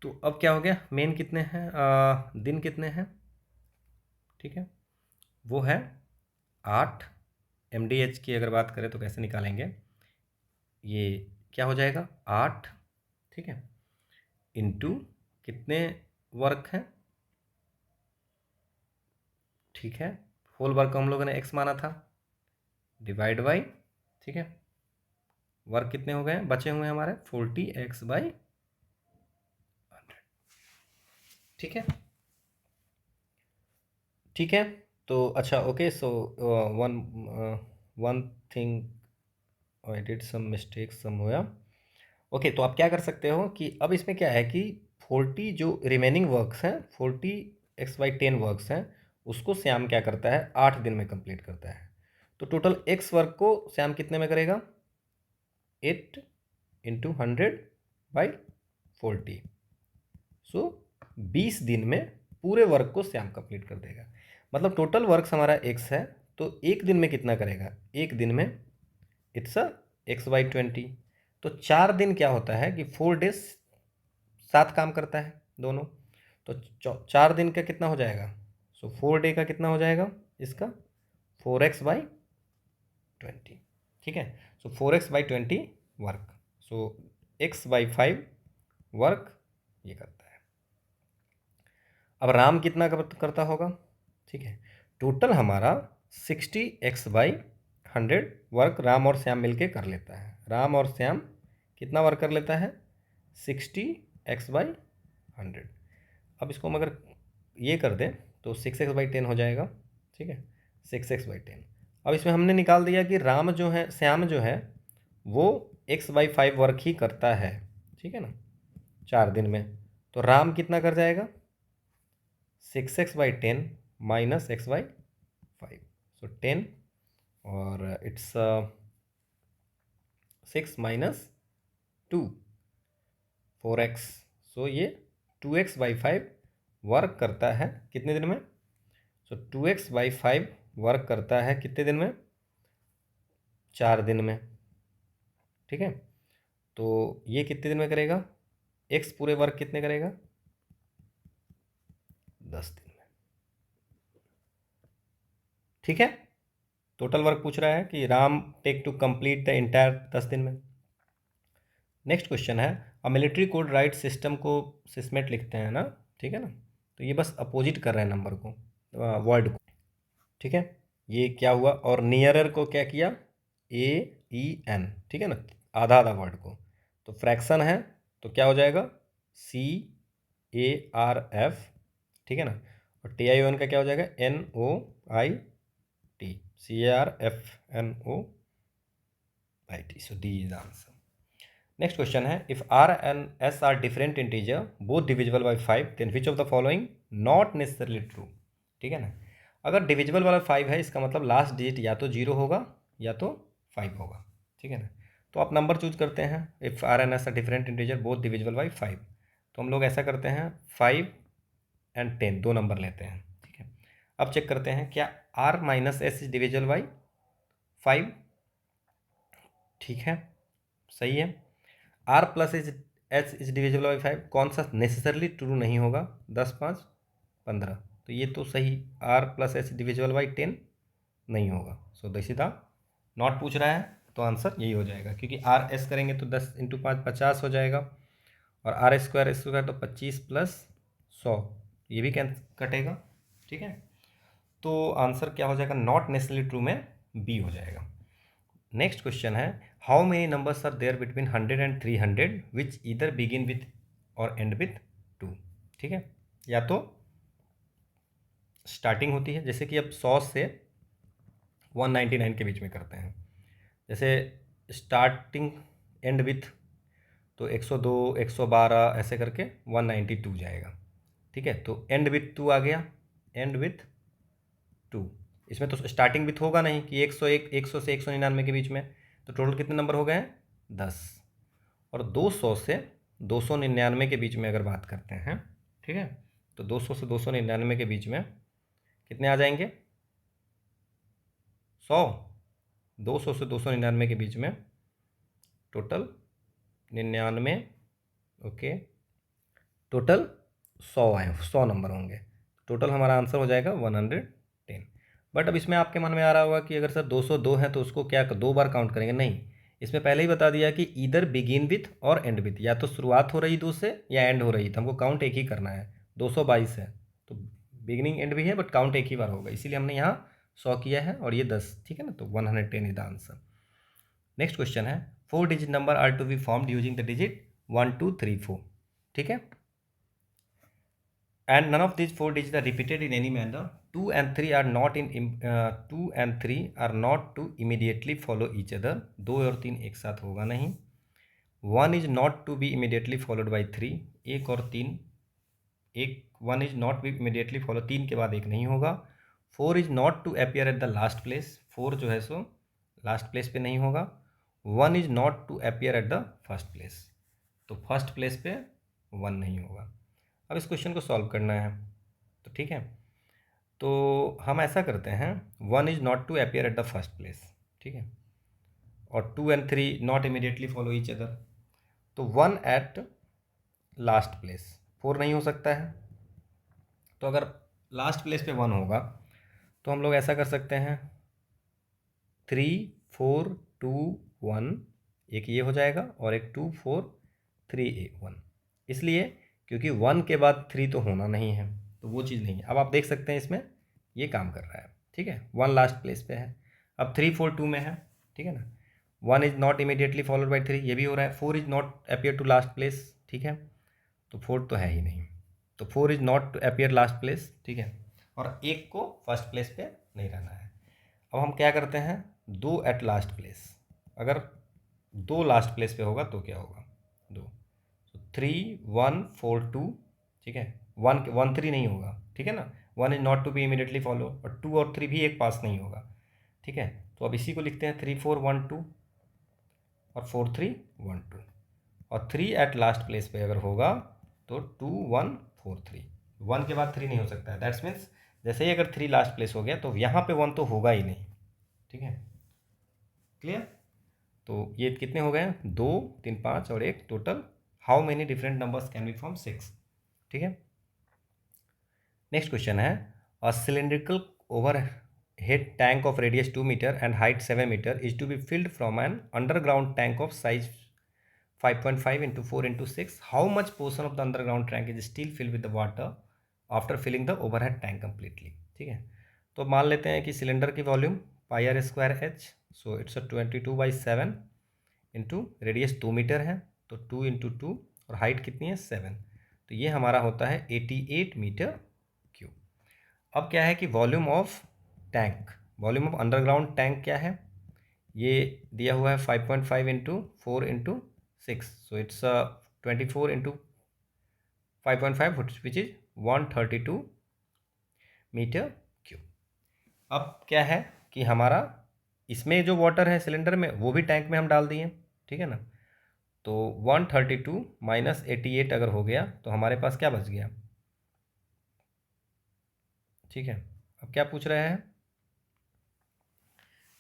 तो अब क्या हो गया, मेन कितने हैं, दिन कितने हैं? ठीक है, वो है 8। MDH की अगर बात करें तो कैसे निकालेंगे, ये क्या हो जाएगा 8। ठीक है, इंटू कितने वर्क हैं? ठीक है, होल वर्क को हम लोगों ने x माना था, डिवाइड बाई, ठीक है, वर्क कितने हो गए बचे हुए हमारे 40x/100। ठीक है, ठीक है, तो अच्छा okay. So one thing, I did some mistake somewhere. Okay, तो आप क्या कर सकते हो कि अब इसमें क्या है कि 40 जो रिमेनिंग वर्क्स हैं, 40x/10 वर्क्स हैं, उसको श्याम क्या करता है, 8 दिन में कंप्लीट करता है। तो टोटल x वर्क को श्याम कितने में करेगा? 8 × 100/40। सो 20 दिन में पूरे वर्क को श्याम कंप्लीट कर देगा। मतलब टोटल वर्क हमारा x है, तो एक दिन में कितना करेगा? एक दिन में इट्स x/20। तो 4 दिन क्या होता है कि 4 days साथ काम करता है दोनों। तो 4 दिन का कितना हो जाएगा? सो 4 डे का कितना हो जाएगा इसका? 4x/20। ठीक है, सो 4x/20 वर्क। सो x/5 वर्क ये करता है। अब राम कितना करता होगा? ठीक है, टोटल हमारा 60x/100 वर्क राम और श्याम मिलके कर लेता है। राम और श्याम कितना वर्क कर लेता है? 60x/100। अब इसको हम अगर ये कर दें तो 6x/10 हो जाएगा। ठीक है, 6x/10। अब इसमें हमने निकाल दिया कि श्याम जो है वो x/5 वर्क ही करता है। ठीक है ना, 4 दिन में। तो राम कितना कर जाएगा? 6x/10 minus x/5। सो 10 और इट्स 6 माइनस 2, 4x। सो ये 2x/5 वर्क करता है कितने दिन में? सो 2x/5 वर्क करता है कितने दिन में? 4 दिन में। ठीक है, तो ये कितने दिन में करेगा? x पूरे वर्क कितने करेगा? 10 दिन में। ठीक है, टोटल वर्क पूछ रहा है कि Ram take to complete the entire 10 दिन में। नेक्स्ट क्वेश्चन है, a military code write system को सिस्मेट लिखते हैं ना। ठीक है ना, तो ये बस अपोजिट कर रहे हैं नंबर को, वर्ड को। ठीक है, ये क्या हुआ, और नियरर को क्या किया? AEN। ठीक है ना, आधा आधा वर्ड को। तो फ्रैक्शन है तो क्या हो जाएगा? CARF। ठीक है ना, और TION का क्या हो जाएगा? NOIT। CARFNOIT। So D is answer. Next question है, if R and S are different integer both divisible by 5 then which of the following not necessarily true. ठीक है ना, अगर डिविजिबल वाला 5 है इसका मतलब लास्ट डिजिट या तो 0 होगा या तो 5 होगा। ठीक है ना, तो आप नंबर चूज करते हैं। If R and S a different integer both divisible by 5, तो हम लोग ऐसा करते हैं 5 एंड 10 दो नंबर लेते हैं, ठीक है। अब चेक करते हैं क्या R minus S is divisible by 5, ठीक है, सही है। R plus is H is divisible by 5, कौन सा नेसेसरली ट्रू नहीं होगा, 10 5 15, तो ये तो सही। R plus H divisible by 10 नहीं होगा, so this is the not पूछ रहा है, तो आंसर यही हो जाएगा, क्योंकि आर एस करेंगे तो 10 इंटू 5 50 हो जाएगा, और आर स्क्वायर तो 25 प्लस 100, ये भी कटेगा, ठीक है। तो आंसर क्या हो जाएगा, नॉट नेसेसरली ट्रू में बी हो जाएगा। नेक्स्ट क्वेश्चन है, how many numbers are there between 100 and 300 which either begin with और एंड विथ 2, ठीक है। या तो स्टार्टिंग होती है, जैसे कि अब 100 से 199 के बीच में करते हैं, जैसे स्टार्टिंग एंड विथ, तो 102 112 ऐसे करके 192 जाएगा, ठीक है। तो एंड विथ 2 आ गया, एंड विथ 2, इसमें तो स्टार्टिंग विथ होगा नहीं कि 101 100 से 199 के बीच में, तो टोटल कितने नंबर हो गए हैं, 10। और 200 से 299 के बीच में अगर बात करते हैं, ठीक है, तो 200 से 299 के बीच में कितने आ जाएंगे, 100। 200 से 299 के बीच में टोटल 99, ओके, टोटल 100 आए, 100 नंबर होंगे, टोटल हमारा आंसर हो जाएगा 110। बट अब इसमें आपके मन में आ रहा होगा कि अगर सर 202 है तो उसको क्या दो बार काउंट करेंगे, नहीं, इसमें पहले ही बता दिया कि ईदर बिगिन विथ और एंड विथ, या तो शुरुआत हो रही 2 से या एंड हो रही, तो हमको काउंट एक ही करना है। 222 है तो बिगिनिंग एंड भी है, बट काउंट एक ही बार होगा, इसीलिए हमने यहाँ 100 किया है, और ये 10, ठीक है ना, तो 110 is the answer. Next question है, 4 digit number are to be formed using the digit 1 2 3 4, ठीक है, and none of these 4 digits are repeated in any manner. 2 and 3 are not to immediately follow each other, 2 और 3 एक साथ होगा नहीं। 1 is not to be immediately followed by 3, एक और 3 एक, 1 is not be immediately follow, 3 के बाद एक नहीं होगा। 4 is not to appear at the last place, 4 जो है सो लास्ट प्लेस पे नहीं होगा। 1 is not to appear at the first place, तो फर्स्ट प्लेस पे 1 नहीं होगा। अब इस क्वेश्चन को सॉल्व करना है, तो ठीक है, तो हम ऐसा करते हैं, 1 is not to appear at the first place, ठीक है, और 2 and 3 not immediately follow each other, तो 1 एट लास्ट प्लेस, 4 नहीं हो सकता है, तो अगर लास्ट प्लेस पे 1 होगा तो हम लोग ऐसा कर सकते हैं 3 4 2 1, एक ये हो जाएगा, और एक 2 4 3 1, इसलिए क्योंकि 1 के बाद 3 तो होना नहीं है, तो वो चीज़ नहीं है। अब आप देख सकते हैं इसमें ये काम कर रहा है, ठीक है, 1 लास्ट प्लेस पे है, अब 3 4 2 में है, ठीक है ना। 1 is not immediately followed by 3, ये भी हो रहा है। 4 is not appear to last place, ठीक है, तो 4 तो है ही नहीं, तो 4 is not to appear last place, ठीक है, और एक को फर्स्ट प्लेस पे नहीं रहना है। अब हम क्या करते हैं, 2 एट लास्ट प्लेस, अगर 2 लास्ट प्लेस पे होगा तो क्या होगा, 2, 3 1 4 2, ठीक है, 1 1 3 नहीं होगा, ठीक है ना, 1 is not to be immediately follow, और 2 और 3 भी एक पास नहीं होगा, ठीक है। तो अब इसी को लिखते हैं 3 4 1 2 और 4 3 1 2, और 3 एट लास्ट प्लेस पे अगर होगा तो 2 1 4 3, 1 के बाद 3 नहीं हो सकता है, दैट्स मीन्स जैसे ही अगर 3 लास्ट प्लेस हो गया तो यहाँ पे 1 तो होगा ही नहीं, ठीक है, क्लियर। तो ये कितने हो गए, 2 3 5 और 1, total how many different numbers can be from 6, ठीक है। नेक्स्ट क्वेश्चन है, a cylindrical over head tank of radius 2 metre and height 7 metre is to be filled from an underground tank of size 5.5 into 4 into 6, how much portion of the underground tank is still filled with the water after filling the overhead tank completely, ठीक है। तो मान लेते हैं कि सिलेंडर की volume pi R square H, so it's 22/7 into radius 2 metre है, तो 2 इंटू 2, और हाइट कितनी है 7, तो ये हमारा होता है 88 मीटर क्यूब। अब क्या है कि volume of tank, volume of underground tank क्या है, ये दिया हुआ है 5.5 into 4 into 6, so it's 24 into 5.5 which is 132 metre cube. अब क्या है कि हमारा इसमें जो वाटर है सिलेंडर में वो भी टैंक में हम डाल दिए, ठीक है ना। तो 132 माइनस 88 अगर हो गया तो हमारे पास क्या बच गया, ठीक है। अब क्या पूछ रहे हैं,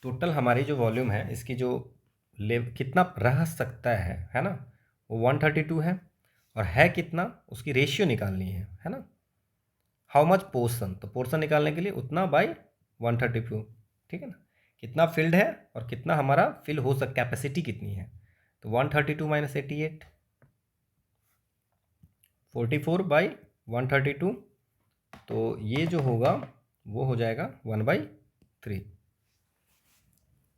टोटल हमारी जो वॉल्यूम है इसकी जो कितना रह सकता है ना, वो 132 है, और है कितना उसकी रेशियो निकालनी है ना। हाउ मच पोर्सन, तो पोर्सन निकालने के लिए उतना बाई 132, ठीक है ना। कितना फिल्ड है और कितना हमारा फिल हो सक कैपेसिटी कितनी है, तो 132 माइनस 88, 44/132, तो ये जो होगा वो हो जाएगा 1/3।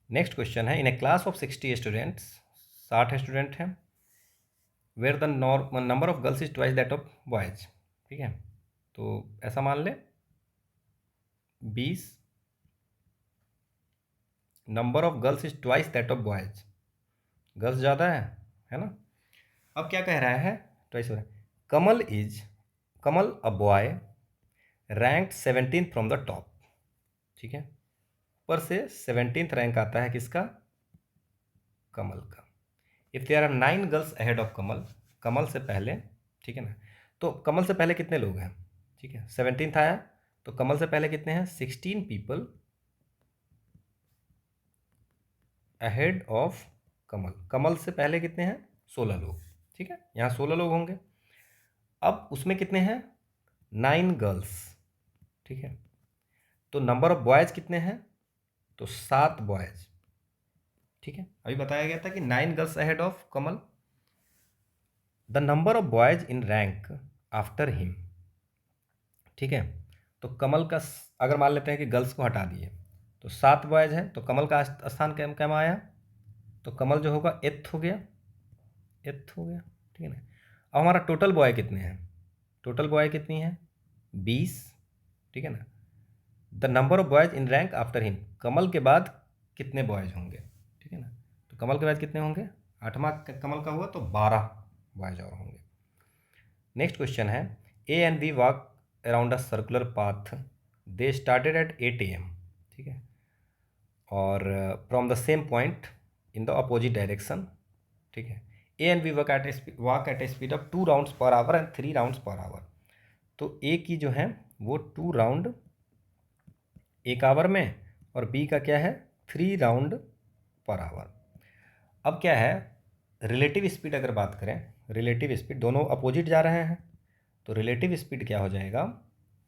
नेक्स्ट क्वेश्चन है, in a class of 60 students, 60 student हैं, where the number of girls is twice that of boys, ठीक है। तो ऐसा मान ले 20, number of girls is twice that of boys, girls ज़्यादा है ना। अब क्या कह रहा है, ट्वाइस हो रहा है, Kamal a boy rank 17 from the top, ठीक है। ऊपर से 17th रैंक आता है किसका, कमल का। If there are 9 girls ahead of Kamal, Kamal से पहले, ठीक है ना। तो कमल से पहले कितने लोग हैं, ठीक है, 17th आया, तो कमल से पहले कितने हैं, 16 people ahead of Kamal, Kamal से पहले कितने हैं, 16 लोग, ठीक है, यहाँ 16 लोग होंगे। अब उसमें कितने हैं, 9 गर्ल्स, ठीक है। तो नंबर ऑफ बॉयज़ कितने हैं, तो 7 बॉयज़, ठीक है। अभी बताया गया था कि 9 girls ahead of Kamal, the number of boys in rank after him, ठीक है। तो कमल का अगर मान लेते हैं कि गर्ल्स को हटा दिए तो 7 बॉयज़ हैं, तो कमल का स्थान क्या आया, तो कमल जो होगा एथ हो गया, एथ हो गया, ठीक है ना। अब हमारा टोटल बॉय कितने हैं, टोटल बॉय कितनी है, 20, ठीक है ना। The number of boys in rank after him, Kamal के बाद कितने बॉयज़ होंगे, ठीक है ना। तो कमल के बाद कितने होंगे, 8वां कमल का हुआ तो 12 बॉयज़ और होंगे। नेक्स्ट क्वेश्चन है, A and B walk around a circular path, they started at 8 AM, ठीक है, और from the same point in the opposite direction, ठीक है। A and B walk at a speed of 2 rounds per hour and 3 rounds per hour, तो ए की जो है वो 2 राउंड 1 आवर में, और बी का क्या है 3 राउंड पर आवर। अब क्या है, रिलेटिव स्पीड अगर बात करें, रिलेटिव स्पीड दोनों अपोजिट जा रहे हैं, तो रिलेटिव स्पीड क्या हो जाएगा,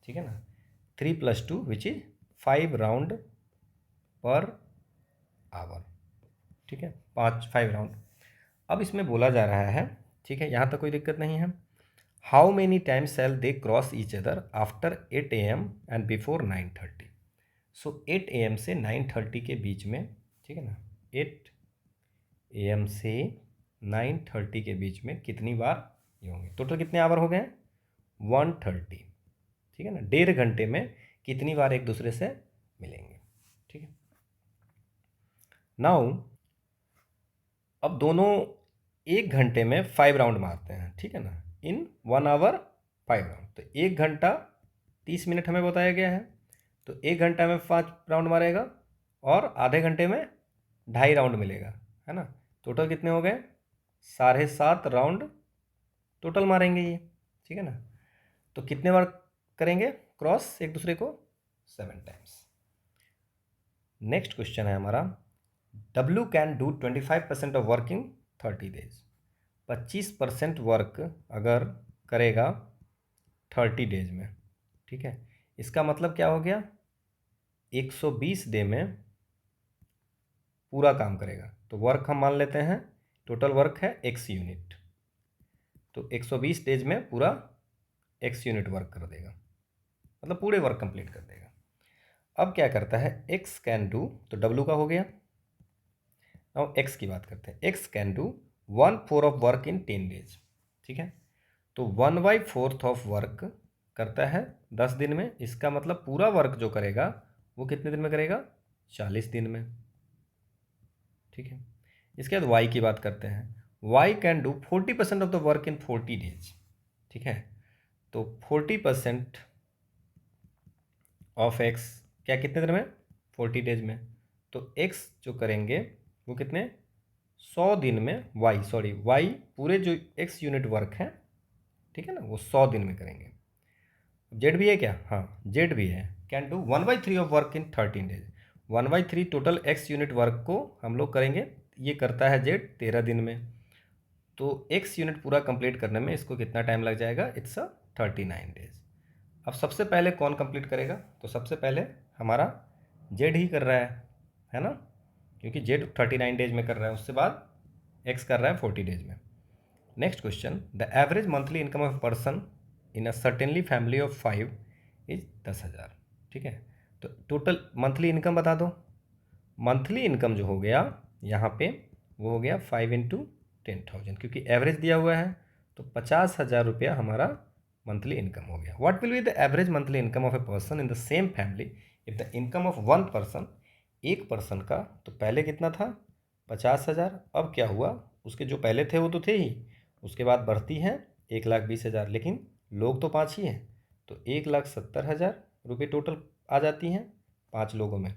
ठीक है ना, 3+2 which is 5 round per hour, ठीक है, 5 राउंड। अब इसमें बोला जा रहा है, ठीक है, यहाँ तक कोई दिक्कत नहीं है, how many times shall they cross each other after 8 AM and before 9:30, so 8 AM से 9:30 के बीच में, ठीक है ना, 8 AM से 9:30 के बीच में कितनी बार ये होंगे, टोटल कितने आवर हो गए, 130, ठीक है ना। 1.5 घंटे में कितनी बार एक दूसरे से मिलेंगे, ठीक है। नाउ अब दोनों 1 घंटे में 5 राउंड मारते हैं, ठीक है ना, इन 1 आवर 5 राउंड, तो 1 घंटा 30 मिनट हमें बताया गया है, तो 1 घंटा में 5 राउंड मारेगा और आधे घंटे में 2.5 राउंड मिलेगा, है ना। टोटल कितने हो गए, 7.5 राउंड टोटल मारेंगे ये, ठीक है ना। तो कितने बार करेंगे क्रॉस एक दूसरे को, 7 टाइम्स। नेक्स्ट क्वेश्चन है हमारा, W can do 25% of work in 30 days, 25% work अगर करेगा 30 डेज में, ठीक है। इसका मतलब क्या हो गया, 120 डे में पूरा काम करेगा, तो वर्क हम मान लेते हैं टोटल वर्क है x यूनिट, तो 120 डेज में पूरा x यूनिट वर्क कर देगा, मतलब पूरे वर्क कंप्लीट कर देगा। अब क्या करता है, x कैन डू, तो W का हो गया, अब x की बात करते हैं, x can do 1/4 of work in 10 days, ठीक है। तो 1/4 ऑफ वर्क करता है 10 दिन में, इसका मतलब पूरा वर्क जो करेगा वो कितने दिन में करेगा, 40 दिन में, ठीक है। इसके बाद y की बात करते हैं, y can do 40% of the work in 40 days, ठीक है। तो 40% ऑफ x क्या कितने दिन में, 40 डेज में, तो x जो करेंगे वो कितने 100 दिन में वाई पूरे जो x यूनिट वर्क है, ठीक है ना, वो 100 दिन में करेंगे। जेड भी है क्या? हाँ, जेड भी है। Can do 1/3 of work in 13 days. 1/3 total x unit work को हम लोग करेंगे, ये करता है जेड 13 दिन में। तो x यूनिट पूरा कंप्लीट करने में इसको कितना टाइम लग जाएगा? It's 39 days. अब सबसे पहले कौन कंप्लीट करेगा? तो सबसे पहले हमारा जेड ही कर रहा है ना, क्योंकि जेड 39 डेज में कर रहा है, उसके बाद एक्स कर रहा है 40 डेज में। Next question, the average monthly income of person in a certainly family of 5 is 10,000। ठीक है, तो टोटल मंथली इनकम बता दो। मंथली इनकम जो हो गया यहाँ पे वो हो गया 5 इंटू 10,000, क्योंकि एवरेज दिया हुआ है, तो 50,000 रुपया हमारा मंथली इनकम हो गया। What will be the average monthly income of a person in the same family if the income of one person, एक पर्सन का तो पहले कितना था? 50,000। अब क्या हुआ, उसके जो पहले थे वो तो थे ही, उसके बाद बढ़ती हैं 1,20,000, लेकिन लोग तो 5 ही हैं, तो 1,70,000 रुपये टोटल आ जाती हैं 5 लोगों में।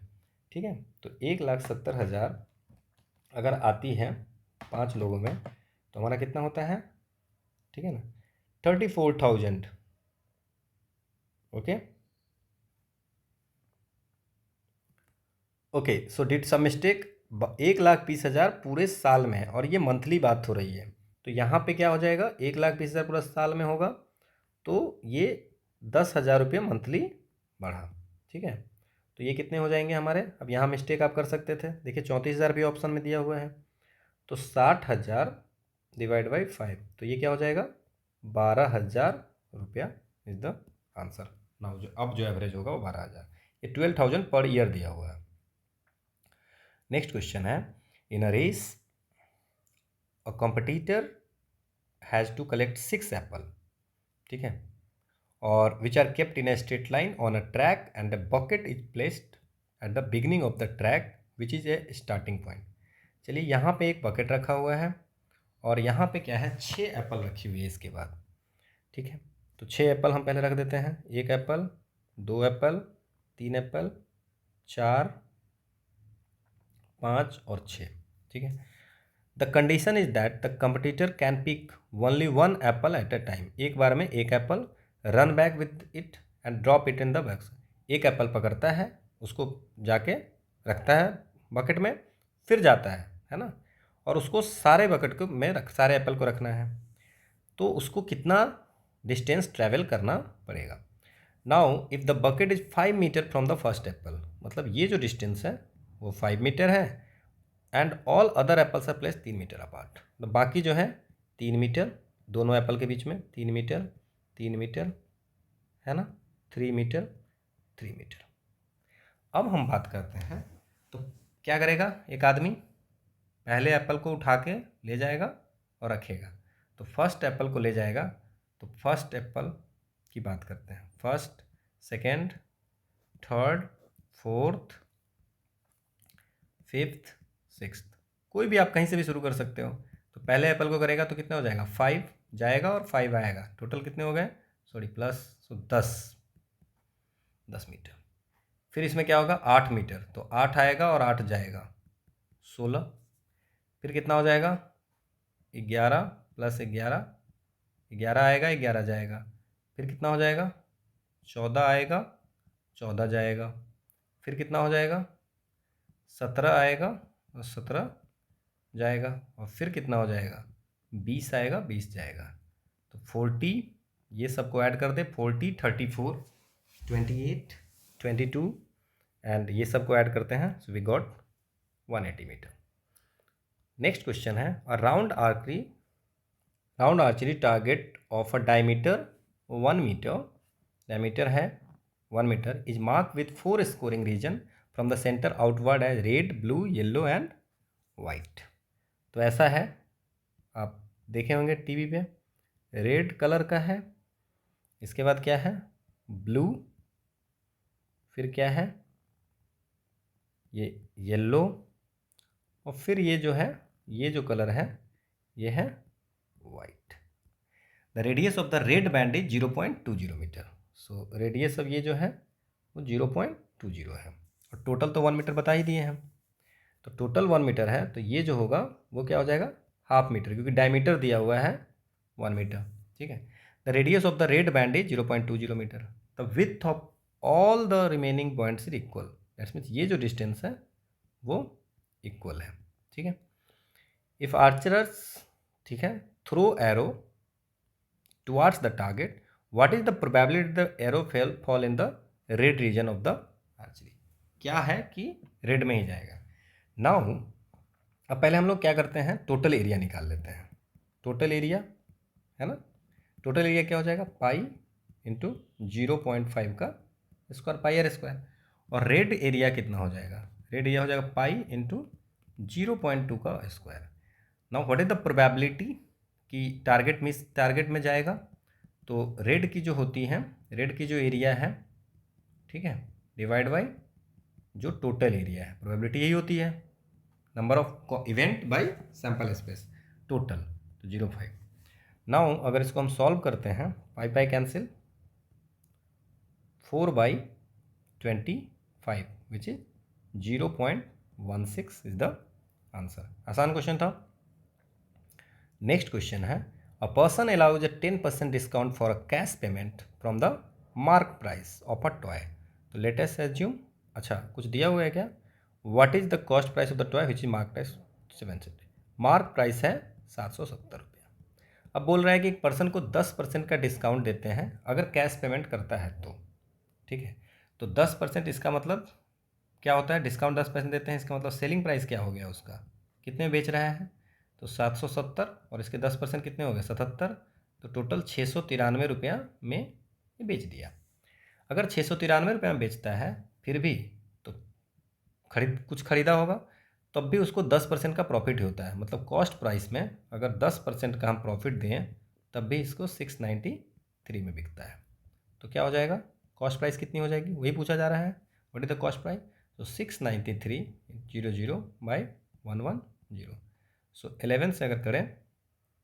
ठीक है, तो 1,70,000 अगर आती है 5 लोगों में, तो हमारा कितना होता है? ठीक है ना, 34,000। Okay okay, so did some mistake. 1,20,000 पूरे साल में है, और ये मंथली बात हो रही है, तो यहाँ पे क्या हो जाएगा? 1,20,000 पूरा साल में होगा, तो ये 10,000 रुपये मंथली बढ़ा। ठीक है, तो ये कितने हो जाएंगे हमारे? अब यहाँ मिस्टेक आप कर सकते थे, देखिए 34,000 भी ऑप्शन में दिया हुआ है, तो 60,000 डिवाइड बाई 5, तो ये क्या हो जाएगा? 12,000 रुपया इज द आंसर। नाउ अब जो एवरेज होगा वो 12,000, ये 12,000 पर ईयर दिया हुआ है। नेक्स्ट क्वेश्चन है, in a race a competitor has to collect 6 apple. ठीक है, और which are kept in a straight line on a track and the bucket is placed at the beginning of the track which is a starting point. चलिए, यहाँ पे एक बकेट रखा हुआ है, और यहाँ पे क्या है? 6 एप्पल रखी हुई है इसके बाद। ठीक है, तो 6 एप्पल हम पहले रख देते हैं। 1 एप्पल, 2 एप्पल, 3 एप्पल, 4, 5 और 6। ठीक है, the condition is that the competitor can pick only 1 apple at a time. एक बार में एक apple, run back with it and drop it in the box. एक एप्पल पकड़ता है, उसको जाके रखता है बकेट में, फिर जाता है ना, और उसको सारे बकेट को में सारे एप्पल को रखना है, तो उसको कितना डिस्टेंस ट्रैवल करना पड़ेगा? Now if the bucket is 5 metre from the first apple, मतलब ये जो डिस्टेंस है वो 5 मीटर है, and all other apples are place 3 metre apart, तो बाकी जो है 3 मीटर, दोनों एप्पल के बीच में 3 मीटर, 3 मीटर, है ना, 3 मीटर, 3 मीटर। अब हम बात करते हैं, तो क्या करेगा? एक आदमी पहले एप्पल को उठा के ले जाएगा और रखेगा, तो फर्स्ट एप्पल को ले जाएगा, तो फर्स्ट एप्पल की बात करते हैं, first, second, third, fourth, fifth, sixth, कोई भी आप कहीं से भी शुरू कर सकते हो। तो पहले एप्पल को करेगा तो कितना हो जाएगा? 5 जाएगा और 5 आएगा, टोटल कितने हो गए? प्लस, सो 10 मीटर। फिर इसमें क्या होगा? 8 मीटर, तो 8 आएगा और 8 जाएगा, 16। फिर कितना हो जाएगा? 11 प्लस 11, 11 आएगा, 11 जाएगा, फिर कितना हो जाएगा? 14 आएगा, 14 जाएगा, फिर कितना हो जाएगा? 17 आएगा और 17 जाएगा, और फिर कितना हो जाएगा? 20 आएगा, 20 जाएगा, तो 40, ये सबको ऐड कर दे, 40, 34, 28, 22, एंड ये सबको ऐड करते हैं, so we got 180 metre. Next question है, a round archery target of a diameter 1 metre, diameter है 1 metre, is mark with 4 scoring region from the centre outward as red, blue, yellow and white. तो ऐसा है, आप देखे होंगे टीवी पे, रेड कलर का है, इसके बाद क्या है? ब्लू, फिर क्या है? ये येलो, और फिर ये जो है, ये जो कलर है ये है white. The radius of the red band is 0.20 metre. So radius अब ये जो है वो 0.20 है, और टोटल तो 1 मीटर बता ही दिए हैं। तो टोटल 1 मीटर है, तो ये जो होगा वो क्या हो जाएगा, हाफ मीटर, क्योंकि डायमीटर दिया हुआ है 1 मीटर। ठीक है। The radius of the red band is 0.20 metre. The with of all the remaining points is equal. That's means ये जो डिस्टेंस है वो इक्वल है। ठीक है। इफ आर्चरर्स, ठीक है, throw arrow towards the target, what is the probability the arrow fall in the red region of the archery. क्या है कि रेड में ही जाएगा। नाउ अब पहले हम लोग क्या करते हैं, टोटल एरिया निकाल लेते हैं। टोटल एरिया है ना, टोटल एरिया क्या हो जाएगा, पाई इंटू 0.5 का स्क्वायर, पाई आर स्क्वायर। और रेड एरिया कितना हो जाएगा, रेड एरिया हो जाएगा पाई इंटू 0.2 का square. Now what is the probability कि टारगेट में जाएगा। तो रेड की जो होती है, रेड की जो एरिया है, ठीक है, डिवाइड बाई जो टोटल एरिया है, प्रोबेबिलिटी यही होती है, number of event by sample space, total, तो 0.5। नाउ अगर इसको हम सॉल्व करते हैं, pi pi cancel, 4/25 which is 0.16 is the answer. आसान क्वेश्चन था। नेक्स्ट क्वेश्चन है, a person allows a 10% discount for a cash payment from the mark price of a toy. तो लेट अस एज्यूम, अच्छा कुछ दिया हुआ है क्या, what is the cost price of the toy which is mark price 770। Mark price है 770 रुपया। अब बोल रहा है कि एक पर्सन को 10% का डिस्काउंट देते हैं अगर कैश पेमेंट करता है तो। ठीक है, तो 10% इसका मतलब क्या होता है, डिस्काउंट 10% देते हैं, इसका मतलब सेलिंग प्राइस क्या हो गया उसका, कितने में बेच रहा है, तो 770, और इसके 10% कितने हो गए, 77, तो टोटल 693 रुपया में ये बेच दिया। अगर 693 रुपये में बेचता है फिर भी तो कुछ खरीदा होगा, तब भी उसको 10% का प्रॉफिट होता है। मतलब कॉस्ट प्राइस में अगर 10% का हम प्रॉफिट दें तब भी इसको 693 में बिकता है। तो क्या हो जाएगा, कॉस्ट प्राइस कितनी हो जाएगी, वही पूछा जा रहा है, what is the cost price. तो 693/00/110। सो 11 से अगर करें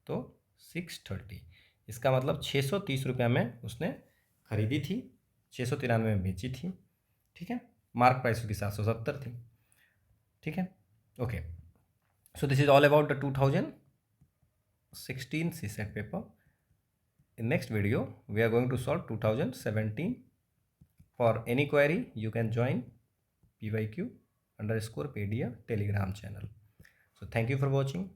तो 630। इसका मतलब 630 रुपया में उसने खरीदी थी, 693 में बेची थी। ठीक है, मार्क प्राइस उसकी 770 थी। ठीक है, okay. So this is all about the 2016 CSET paper. In next video we are going to solve 2017. For any query you can join PYQ_pedia Telegram channel. So thank you for watching.